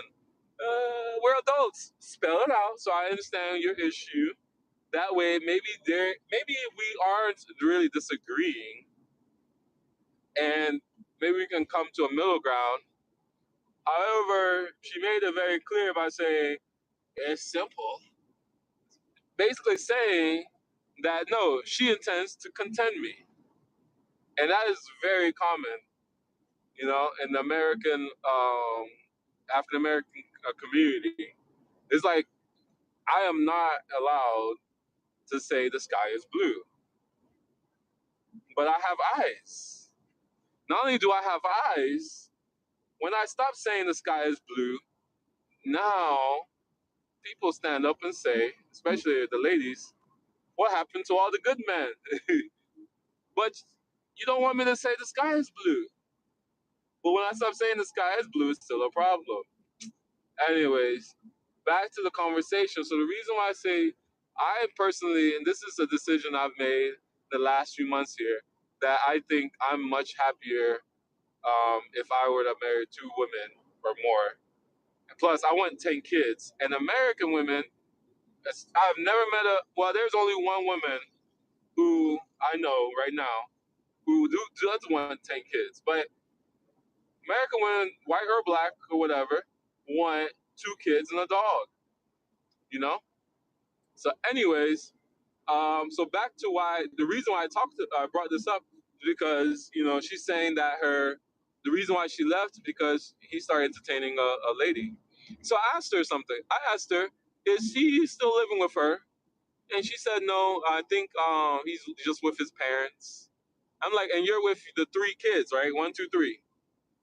We're adults. Spell it out so I understand your issue. That way, maybe we aren't really disagreeing, and maybe we can come to a middle ground. However, she made it very clear by saying it's simple, basically saying that no, she intends to contend me, and that is very common, in the American African American community. It's like I am not allowed to say the sky is blue, but I have eyes. Not only do I have eyes, when I stop saying the sky is blue, now people stand up and say, especially the ladies, what happened to all the good men? But you don't want me to say the sky is blue. But when I stop saying the sky is blue, it's still a problem. Anyways, back to the conversation. So the reason why I say I personally, and this is a decision I've made the last few months here, that I think I'm much happier if I were to marry two women or more. Plus, I want 10 kids. And American women, I've never met well, there's only one woman who I know right now who does want 10 kids. But American women, white or black or whatever, want 2 kids and a dog, you know? So, anyways, so back to why the reason why I brought this up is because she's saying that the reason why she left because he started entertaining a lady. So I asked her something. I asked her, is he still living with her? And she said no. I think he's just with his parents. I'm like, and you're with the 3 kids, right? One, two, three.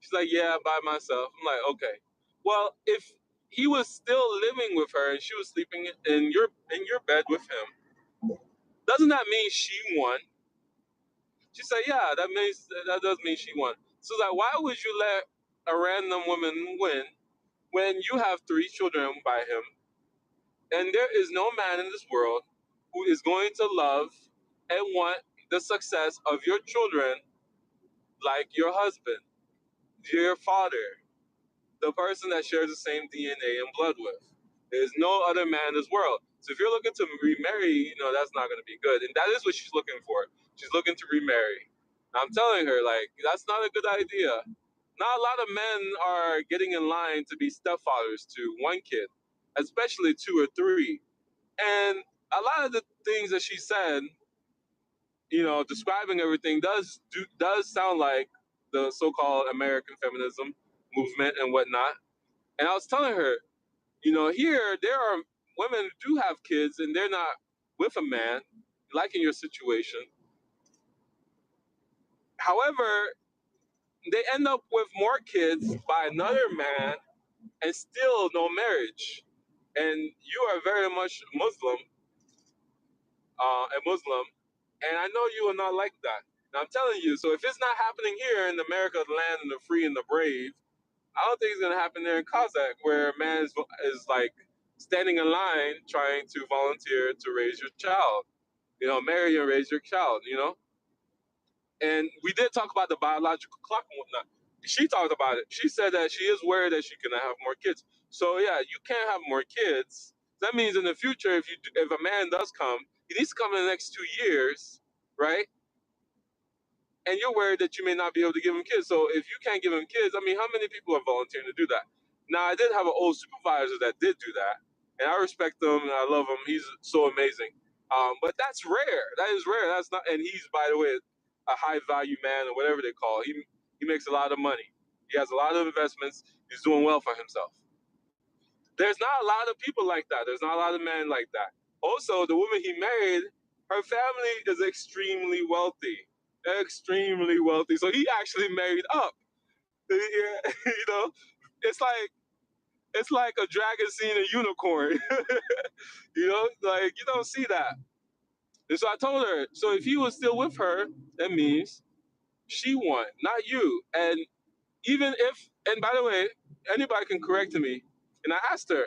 She's like, yeah, by myself. I'm like, okay. Well, if he was still living with her and she was sleeping in your bed with him, doesn't that mean she won? She said, yeah, that does mean she won. So like, why would you let a random woman win when you have 3 children by him, and there is no man in this world who is going to love and want the success of your children like your husband, your father, the person that shares the same DNA and blood with. There's no other man in this world. So if you're looking to remarry, that's not going to be good. And that is what she's looking for. She's looking to remarry. I'm telling her, like, that's not a good idea. Not a lot of men are getting in line to be stepfathers to 1 kid, especially 2 or 3. And a lot of the things that she said, describing everything does sound like the so-called American feminism movement and whatnot. And I was telling her, here there are women who do have kids and they're not with a man, like in your situation. However, they end up with more kids by another man and still no marriage. And you are very much a Muslim, and I know you will not like that. And I'm telling you, so if it's not happening here in America, the land of the free and the brave, I don't think it's gonna happen there in Kazakh, where a man is like standing in line trying to volunteer to raise your child, marry and raise your child, And we did talk about the biological clock and whatnot. She talked about it. She said that she is worried that she cannot have more kids. So yeah, you can't have more kids. That means in the future, if a man does come, he needs to come in the next 2 years, right? And you're worried that you may not be able to give him kids. So if you can't give him kids, I mean, how many people are volunteering to do that? Now, I did have an old supervisor that did do that, and I respect him and I love him. He's so amazing. But that's rare. That is rare. That's not. And he's, by the way, a high value man or whatever they call. He makes a lot of money. He has a lot of investments. He's doing well for himself. There's not a lot of people like that. There's not a lot of men like that. Also, the woman he married, her family is extremely wealthy. Extremely wealthy. So he actually married up. Yeah, it's like a dragon seeing a unicorn. Like you don't see that. And so I told her, so if he was still with her, that means she won, not you. And even if, and by the way, anybody can correct me. And I asked her,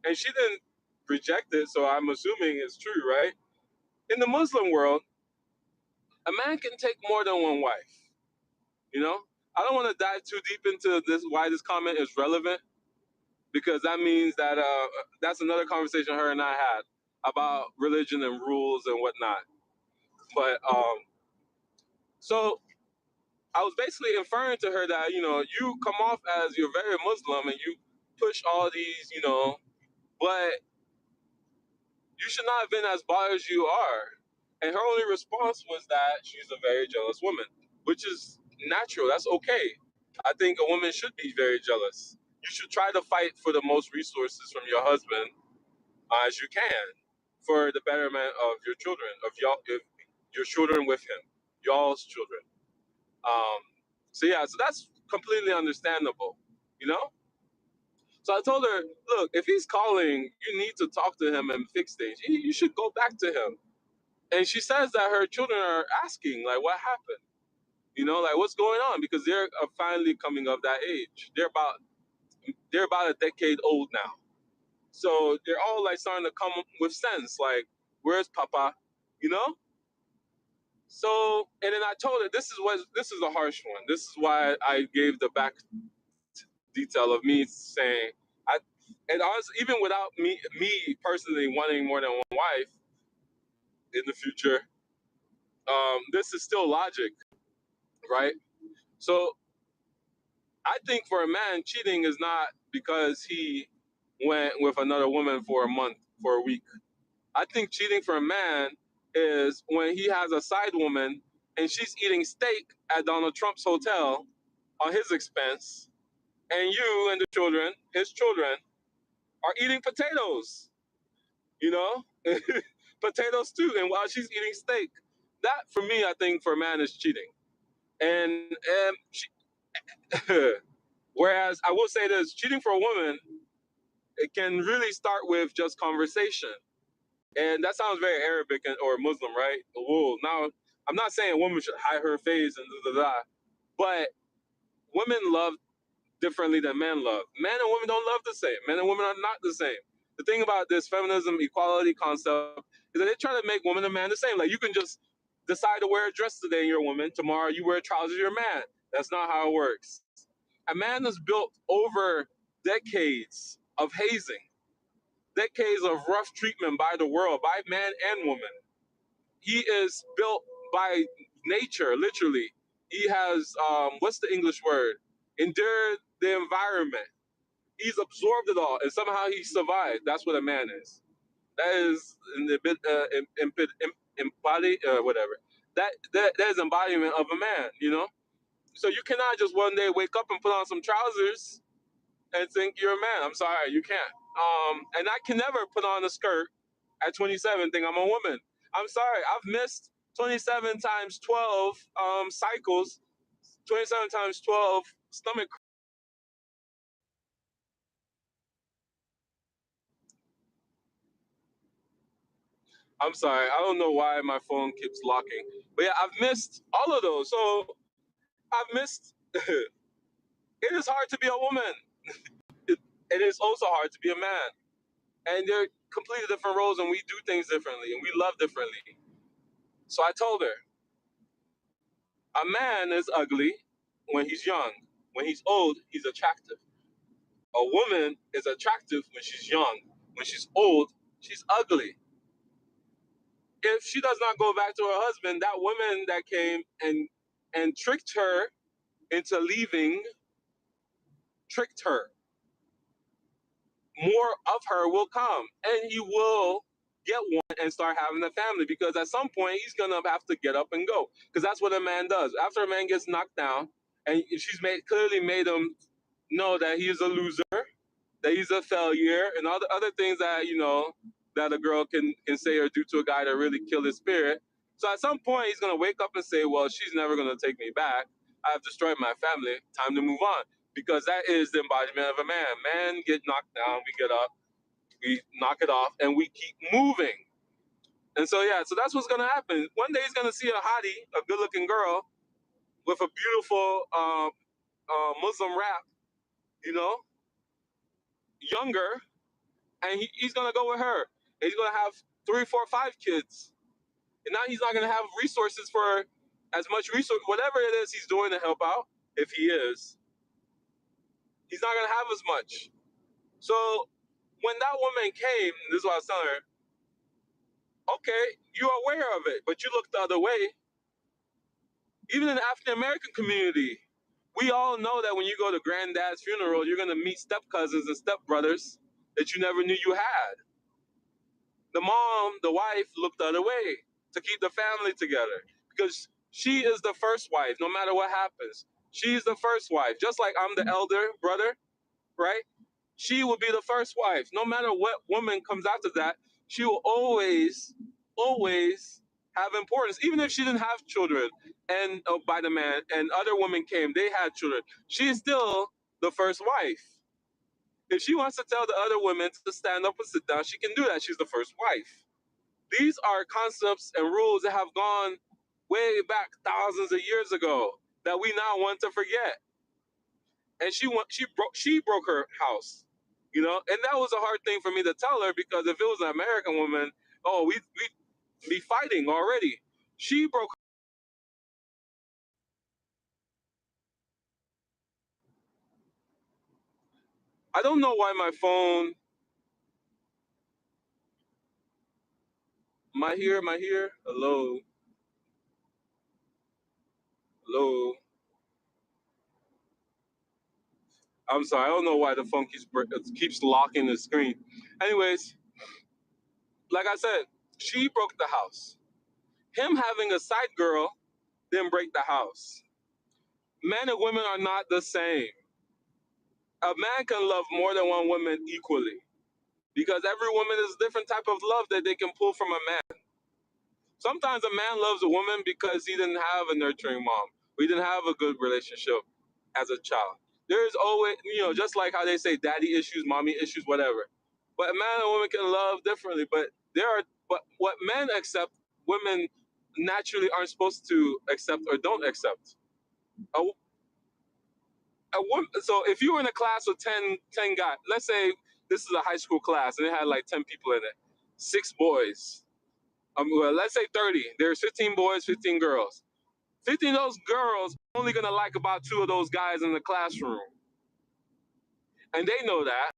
and she didn't reject it, so I'm assuming it's true, right? In the Muslim world, a man can take more than one wife. I don't want to dive too deep into this, why this comment is relevant, because that means that that's another conversation her and I had about religion and rules and whatnot. But so I was basically inferring to her that, you come off as you're very Muslim and you push all these, but you should not have been as bothered as you are. And her only response was that she's a very jealous woman, which is natural. That's okay. I think a woman should be very jealous. You should try to fight for the most resources from your husband as you can for the betterment of your children, of y'all, if your children with him, y'all's children. Um, so that's completely understandable, you know. So I told her, look, if he's calling, you need to talk to him and fix things. You should go back to him. And she says that her children are asking, like, what happened? Like what's going on? Because they're finally coming of that age. They're about a decade old now. So they're all like starting to come with sense. Like, where's Papa? You know? So, and then I told her this is a harsh one. This is why I gave the back detail of me saying I, and honestly, even without me personally wanting more than one wife in the future, this is still logic, right? So I think for a man, cheating is not because he went with another woman for a month, for a week. I think cheating for a man is when he has a side woman and she's eating steak at Donald Trump's hotel on his expense, and you and the children, his children, are eating potatoes, you know? Potatoes too, and while she's eating steak. That, for me, I think for a man is cheating. And she, whereas I will say this, cheating for a woman, it can really start with just conversation. And that sounds very Arabic or Muslim, right? Whoa. Now, I'm not saying a woman should hide her face and da da da, but women love differently than men love. Men and women don't love the same. Men and women are not the same. The thing about this feminism equality concept is that they try to make woman and man the same. Like, you can just decide to wear a dress today and you're a woman. Tomorrow you wear trousers, you're a man. That's not how it works. A man is built over decades of hazing, decades of rough treatment by the world, by man and woman. He is built by nature, literally. He has, what's the English word? Endured the environment. He's absorbed it all, and somehow he survived. That's what a man is. That is the bit embody whatever. That is embodiment of a man. So you cannot just one day wake up and put on some trousers and think you're a man. I'm sorry, you can't. And I can never put on a skirt at 27 think I'm a woman. I'm sorry, I've missed 27 times 12 cycles, 27 times 12 stomach. I'm sorry, I don't know why my phone keeps locking. But yeah, I've missed all of those. So I've missed. It is hard to be a woman. It is also hard to be a man. And they're completely different roles, and we do things differently, and we love differently. So I told her, a man is ugly when he's young. When he's old, he's attractive. A woman is attractive when she's young. When she's old, she's ugly. If she does not go back to her husband, that woman that came and tricked her into leaving, tricked her. More of her will come, and he will get one and start having a family, because at some point he's gonna have to get up and go, because that's what a man does. After a man gets knocked down, and she's clearly made him know that he's a loser, that he's a failure, and all the other things that that a girl can say or do to a guy that really kill his spirit. So at some point he's gonna wake up and say, "Well, she's never gonna take me back. I've destroyed my family. Time to move on." Because that is the embodiment of a man. Men get knocked down, we get up, we knock it off, and we keep moving. And so yeah, so that's what's gonna happen. One day he's gonna see a hottie, a good-looking girl with a beautiful Muslim rap, you know, younger, and he's gonna go with her. And he's gonna have 3, 4, 5 kids, and now he's not gonna have resources for as much resource, whatever it is he's doing to help out. If he is, he's not gonna have as much. So when that woman came, this is what I was telling her. Okay, you're aware of it, but you look the other way. Even in the African American community, we all know that when you go to granddad's funeral, you're gonna meet step cousins and step brothers that you never knew you had. The mom, the wife, looked the other way to keep the family together because she is the first wife, no matter what happens. She's the first wife. Just like I'm the elder brother, right? She will be the first wife. No matter what woman comes after that, she will always have importance. Even if she didn't have children and by the man and other women came, they had children. She is still the first wife. If she wants to tell the other women to stand up and sit down, she can do that. She's the first wife. These are concepts and rules that have gone way back thousands of years ago that we now want to forget. And she broke her house, and that was a hard thing for me to tell her because if it was an American woman, oh, we'd be fighting already. She broke. I don't know why my phone. Am I here? Am I here? Hello, hello. I'm sorry. I don't know why the phone keeps locking the screen. Anyways, like I said, she broke the house. Him having a side girl didn't break the house. Men and women are not the same. A man can love more than one woman equally because every woman is a different type of love that they can pull from a man. Sometimes a man loves a woman because he didn't have a nurturing mom. We didn't have a good relationship as a child. There is always, just like how they say daddy issues, mommy issues, whatever. But a man and woman can love differently. But what men accept, women naturally aren't supposed to accept or don't accept. A, a woman, so if you were in a class with 10 guys, let's say this is a high school class and it had like 10 people in it, 6 boys. Well, let's say 30. There's 15 boys, 15 girls. 15 of those girls only gonna like about 2 of those guys in the classroom. And they know that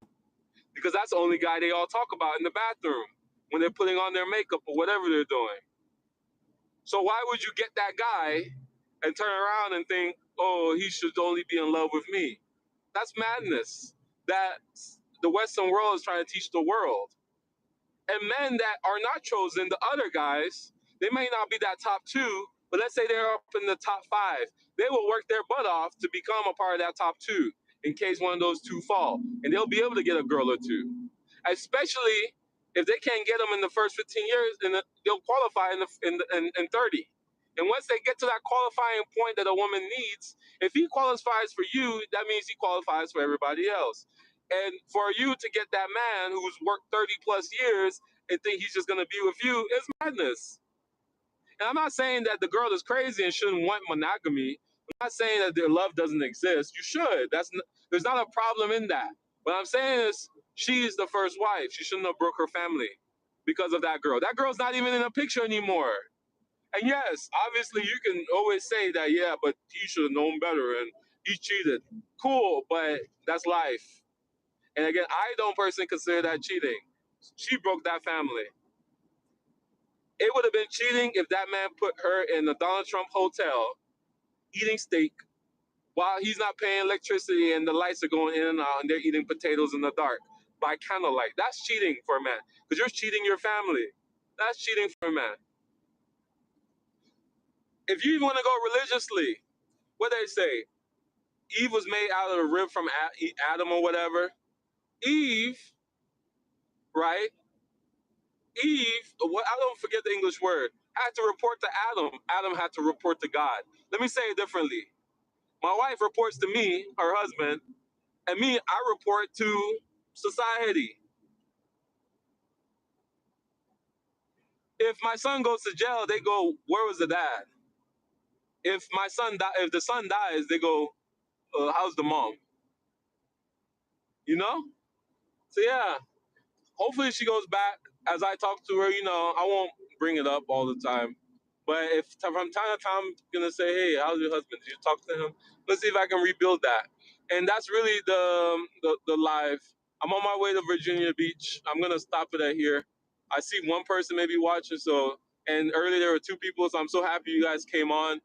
because that's the only guy they all talk about in the bathroom when they're putting on their makeup or whatever they're doing. So why would you get that guy and turn around and think, oh, he should only be in love with me? That's madness that the Western world is trying to teach the world. And men that are not chosen, the other guys, they may not be that top 2, but let's say they're up in the top 5. They will work their butt off to become a part of that top 2 in case one of those 2 fall. And they'll be able to get a girl or 2. Especially if they can't get them in the first 15 years, and they'll qualify in 30. And once they get to that qualifying point that a woman needs, if he qualifies for you, that means he qualifies for everybody else. And for you to get that man who's worked 30 plus years and think he's just going to be with you is madness. And I'm not saying that the girl is crazy and shouldn't want monogamy. I'm not saying that their love doesn't exist. You should. There's not a problem in that. What I'm saying is she's the first wife. She shouldn't have broke her family because of that girl. That girl's not even in a picture anymore. And yes, obviously you can always say that, yeah, but he should have known better and he cheated. Cool, but that's life. And again, I don't personally consider that cheating. She broke that family. It would have been cheating if that man put her in the Donald Trump hotel eating steak while he's not paying electricity and the lights are going in and out and they're eating potatoes in the dark by candlelight. That's cheating for a man because you're cheating your family. That's cheating for a man. If you want to go religiously, what they say, Eve was made out of a rib from Adam or whatever. Eve, right? Eve, what I don't forget the English word, had to report to Adam. Adam had to report to God. Let me say it differently. My wife reports to me, her husband, and me, I report to society. If my son goes to jail, they go, "Where was the dad?" If the son dies, they go, "How's the mom?" You know? So yeah, hopefully she goes back. As I talk to her, I won't bring it up all the time. But if from time to time I'm gonna say, "Hey, how's your husband? Did you talk to him?" Let's see if I can rebuild that. And that's really the live. I'm on my way to Virginia Beach. I'm gonna stop it at here. I see one person maybe watching. So, and earlier there were 2 people. So I'm so happy you guys came on.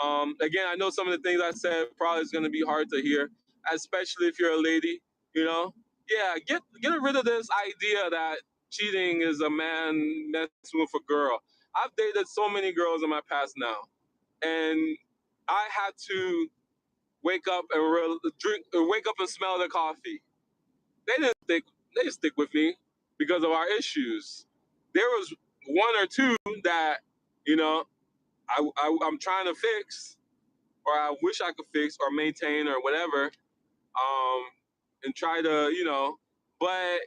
Again, I know some of the things I said probably is going to be hard to hear, especially if you're a lady. You know, yeah, get rid of this idea that cheating is a man messing with a girl. I've dated so many girls in my past now, and I had to wake up and wake up and smell the coffee. They didn't stick. They didn't stick with me because of our issues. There was one or two that you know I'm trying to fix, or I wish I could fix, or maintain, or whatever, and try to but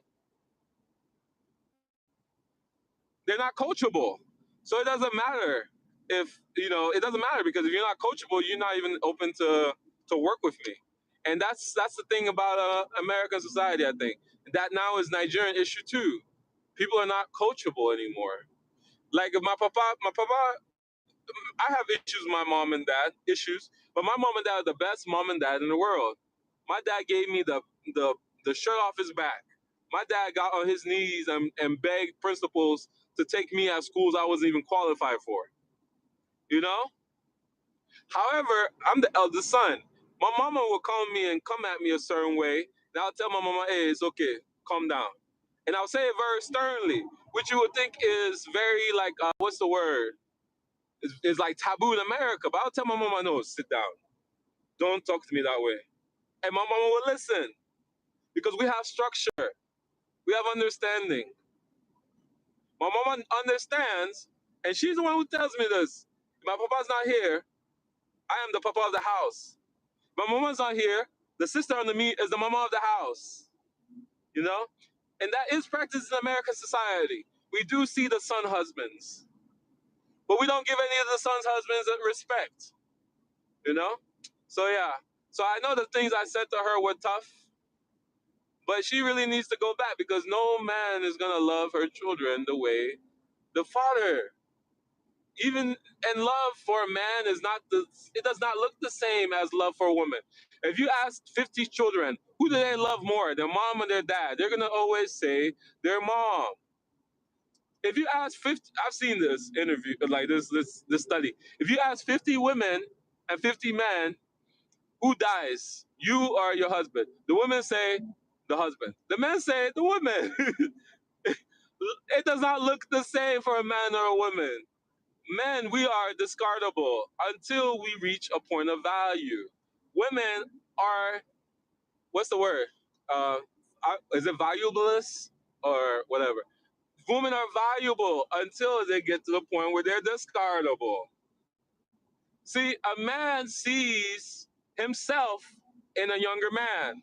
they're not coachable. So it doesn't matter if it doesn't matter because if you're not coachable, you're not even open to work with me. And that's the thing about American society. I think that now is Nigerian issue too. People are not coachable anymore. Like if my papa, I have issues with my mom and dad, but my mom and dad are the best mom and dad in the world. My dad gave me the the shirt off his back. My dad got on his knees and begged principals to take me at schools I wasn't even qualified for. You know? However, I'm the eldest son. My mama will come me and come at me a certain way, and I'll tell my mama, hey, it's okay, calm down. And I'll say it very sternly, which you would think is very like what's the word? It's like taboo in America. But I'll tell my mama, no, sit down. Don't talk to me that way. And my mama will listen because we have structure. We have understanding. My mama understands, and she's the one who tells me this. If my papa's not here, I am the papa of the house. My mama's not here. The sister under me is the mama of the house. You know? And that is practiced in American society. We do see the son husbands, but we don't give any of the son's husbands respect. You know? So yeah. So I know the things I said to her were tough, but she really needs to go back because no man is gonna love her children the way the father. Even and love for a man is not the it does not look the same as love for a woman. If you ask 50 children who do they love more, their mom or their dad, they're gonna always say their mom. If you ask 50, I've seen this interview like this study. If you ask 50 women and 50 men who dies, you or your husband, the women say the husband, the men say the woman. It does not look the same for a man or a woman. Men, we are discardable until we reach a point of value. Women are, what's the word? Is it valuablest or whatever? Women are valuable until they get to the point where they're discardable. See, a man sees himself in a younger man.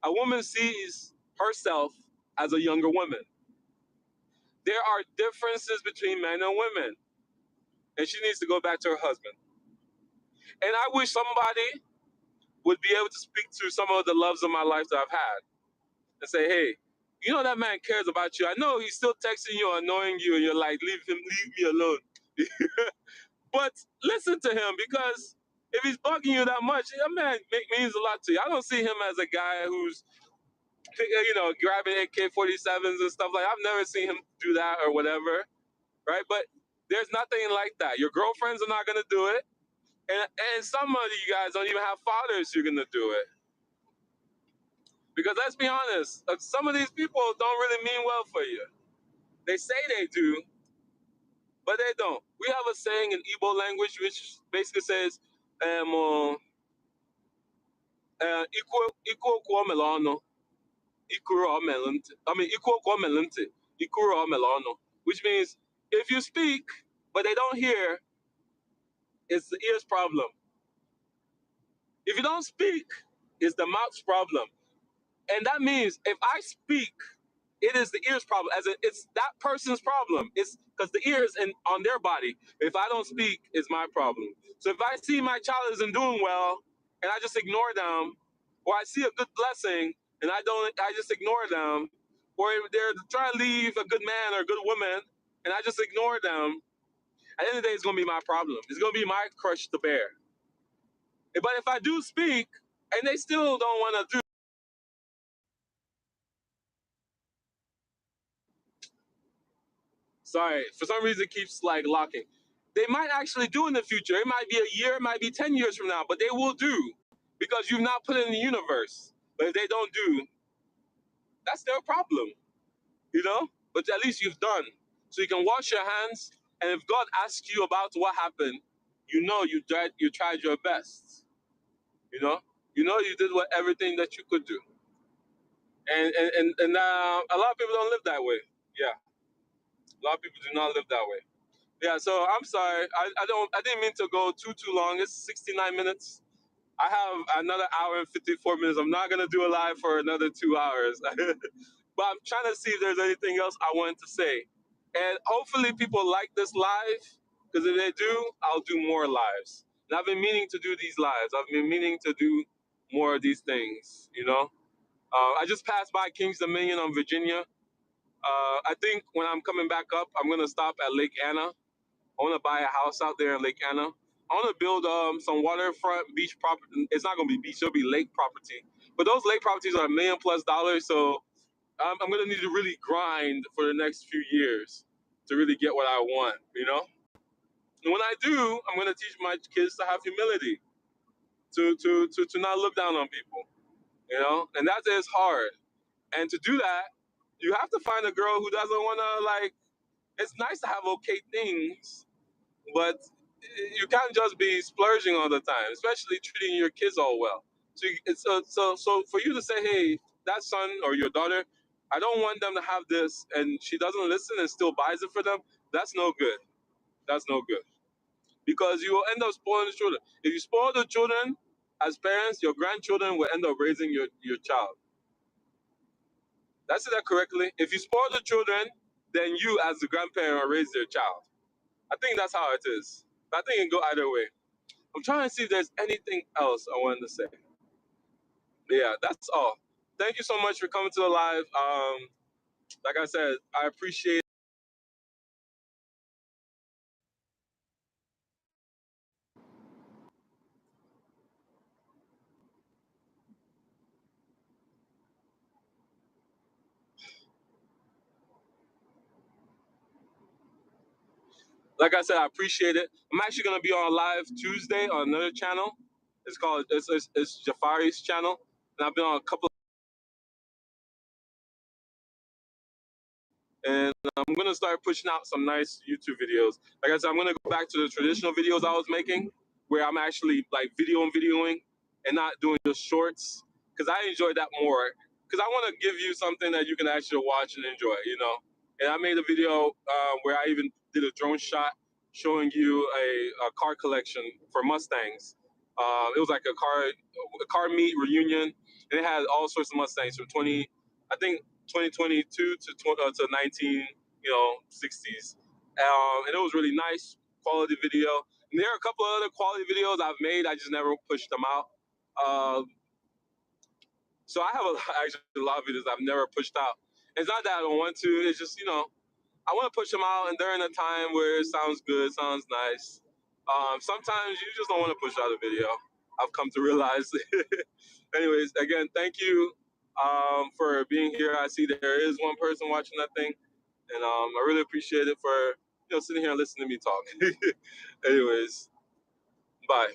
A woman sees herself as a younger woman. There are differences between men and women, and she needs to go back to her husband. And I wish somebody would be able to speak to some of the loves of my life that I've had and say, hey, you know that man cares about you. I know he's still texting you or annoying you, and you're like, leave me alone. But listen to him because if he's bugging you that much, that man means a lot to you. I don't see him as a guy who's grabbing AK-47s and stuff like that. I've never seen him do that or whatever, right? But there's nothing like that. Your girlfriends are not gonna do it, and some of you guys don't even have fathers who are gonna do it. Because let's be honest, some of these people don't really mean well for you. They say they do, but they don't. We have a saying in Igbo language which basically says, "Equal melano, equal melante." I mean, equal melante, equal melano, which means if you speak but they don't hear, it's the ear's problem. If you don't speak, it's the mouth's problem. And that means if I speak, it is the ear's problem, as in it's that person's problem. It's because the ear is on their body. If I don't speak, it's my problem. So if I see my child isn't doing well and I just ignore them, or I see a good blessing and I just ignore them, or they're trying to leave a good man or a good woman and I just ignore them, at the end of the day, it's gonna be my problem. It's gonna be my crush to bear. But if I do speak and they still don't want to do, sorry, for some reason it keeps like locking. they might actually do in the future. It might be a year, it might be 10 years from now, but they will do because you've not put it in the universe. But if they don't do, that's their problem, you know? But at least you've done. So you can wash your hands, and if God asks you about what happened, you know you tried your best. You know? You know you did everything that you could do. And a lot of people don't live that way. Yeah. A lot of people do not live that way. Yeah, so I'm sorry. I didn't mean to go too long. It's 69 minutes. I have another hour and 54 minutes. I'm not gonna do a live for another 2 hours. But I'm trying to see if there's anything else I wanted to say. And hopefully people like this live, because if they do, I'll do more lives. And I've been meaning to do these lives. I've been meaning to do more of these things, you know? I just passed by King's Dominion on Virginia. I think when I'm coming back up, I'm gonna stop at Lake Anna. I want to buy a house out there in Lake Anna. I want to build some waterfront beach property. It's not going to be beach; it'll be lake property. But those lake properties are $1 million plus, so I'm going to need to really grind for the next few years to really get what I want. You know, and when I do, I'm going to teach my kids to have humility, to not look down on people. You know, and that is hard. And to do that, you have to find a girl who doesn't want to like. It's nice to have okay things, but you can't just be splurging all the time, especially treating your kids all well. So, so for you to say, hey, that son or your daughter, I don't want them to have this, and she doesn't listen and still buys it for them, that's no good. That's no good. Because you will end up spoiling the children. If you spoil the children as parents, your grandchildren will end up raising your child. That's that correctly. If you spoil the children, then you as the grandparent will raise their child. I think that's how it is. I think it can go either way. I'm trying to see if there's anything else I wanted to say. Yeah, that's all. Thank you so much for coming to the live. Like I said, I appreciate. Like I said, I appreciate it. I'm actually gonna be on live Tuesday on another channel. It's Jafari's channel, and I've been on a couple. And I'm gonna start pushing out some nice YouTube videos. Like I said, I'm gonna go back to the traditional videos I was making, where I'm actually like videoing and not doing just shorts, because I enjoy that more. Because I want to give you something that you can actually watch and enjoy, you know. And I made a video where I even did a drone shot showing you a car collection for Mustangs. It was like a car meet reunion, and it had all sorts of Mustangs from 20, I think 2022 to 19, 60s, and it was really nice quality video. And there are a couple of other quality videos I've made. I just never pushed them out. So I have actually a lot of videos I've never pushed out. It's not that I don't want to. It's just I want to push them out, and during a time where it sounds good, sounds nice. Sometimes you just don't want to push out a video. I've come to realize. Anyways, again, thank you for being here. I see there is one person watching that thing, and I really appreciate it for sitting here and listening to me talk. Anyways, bye.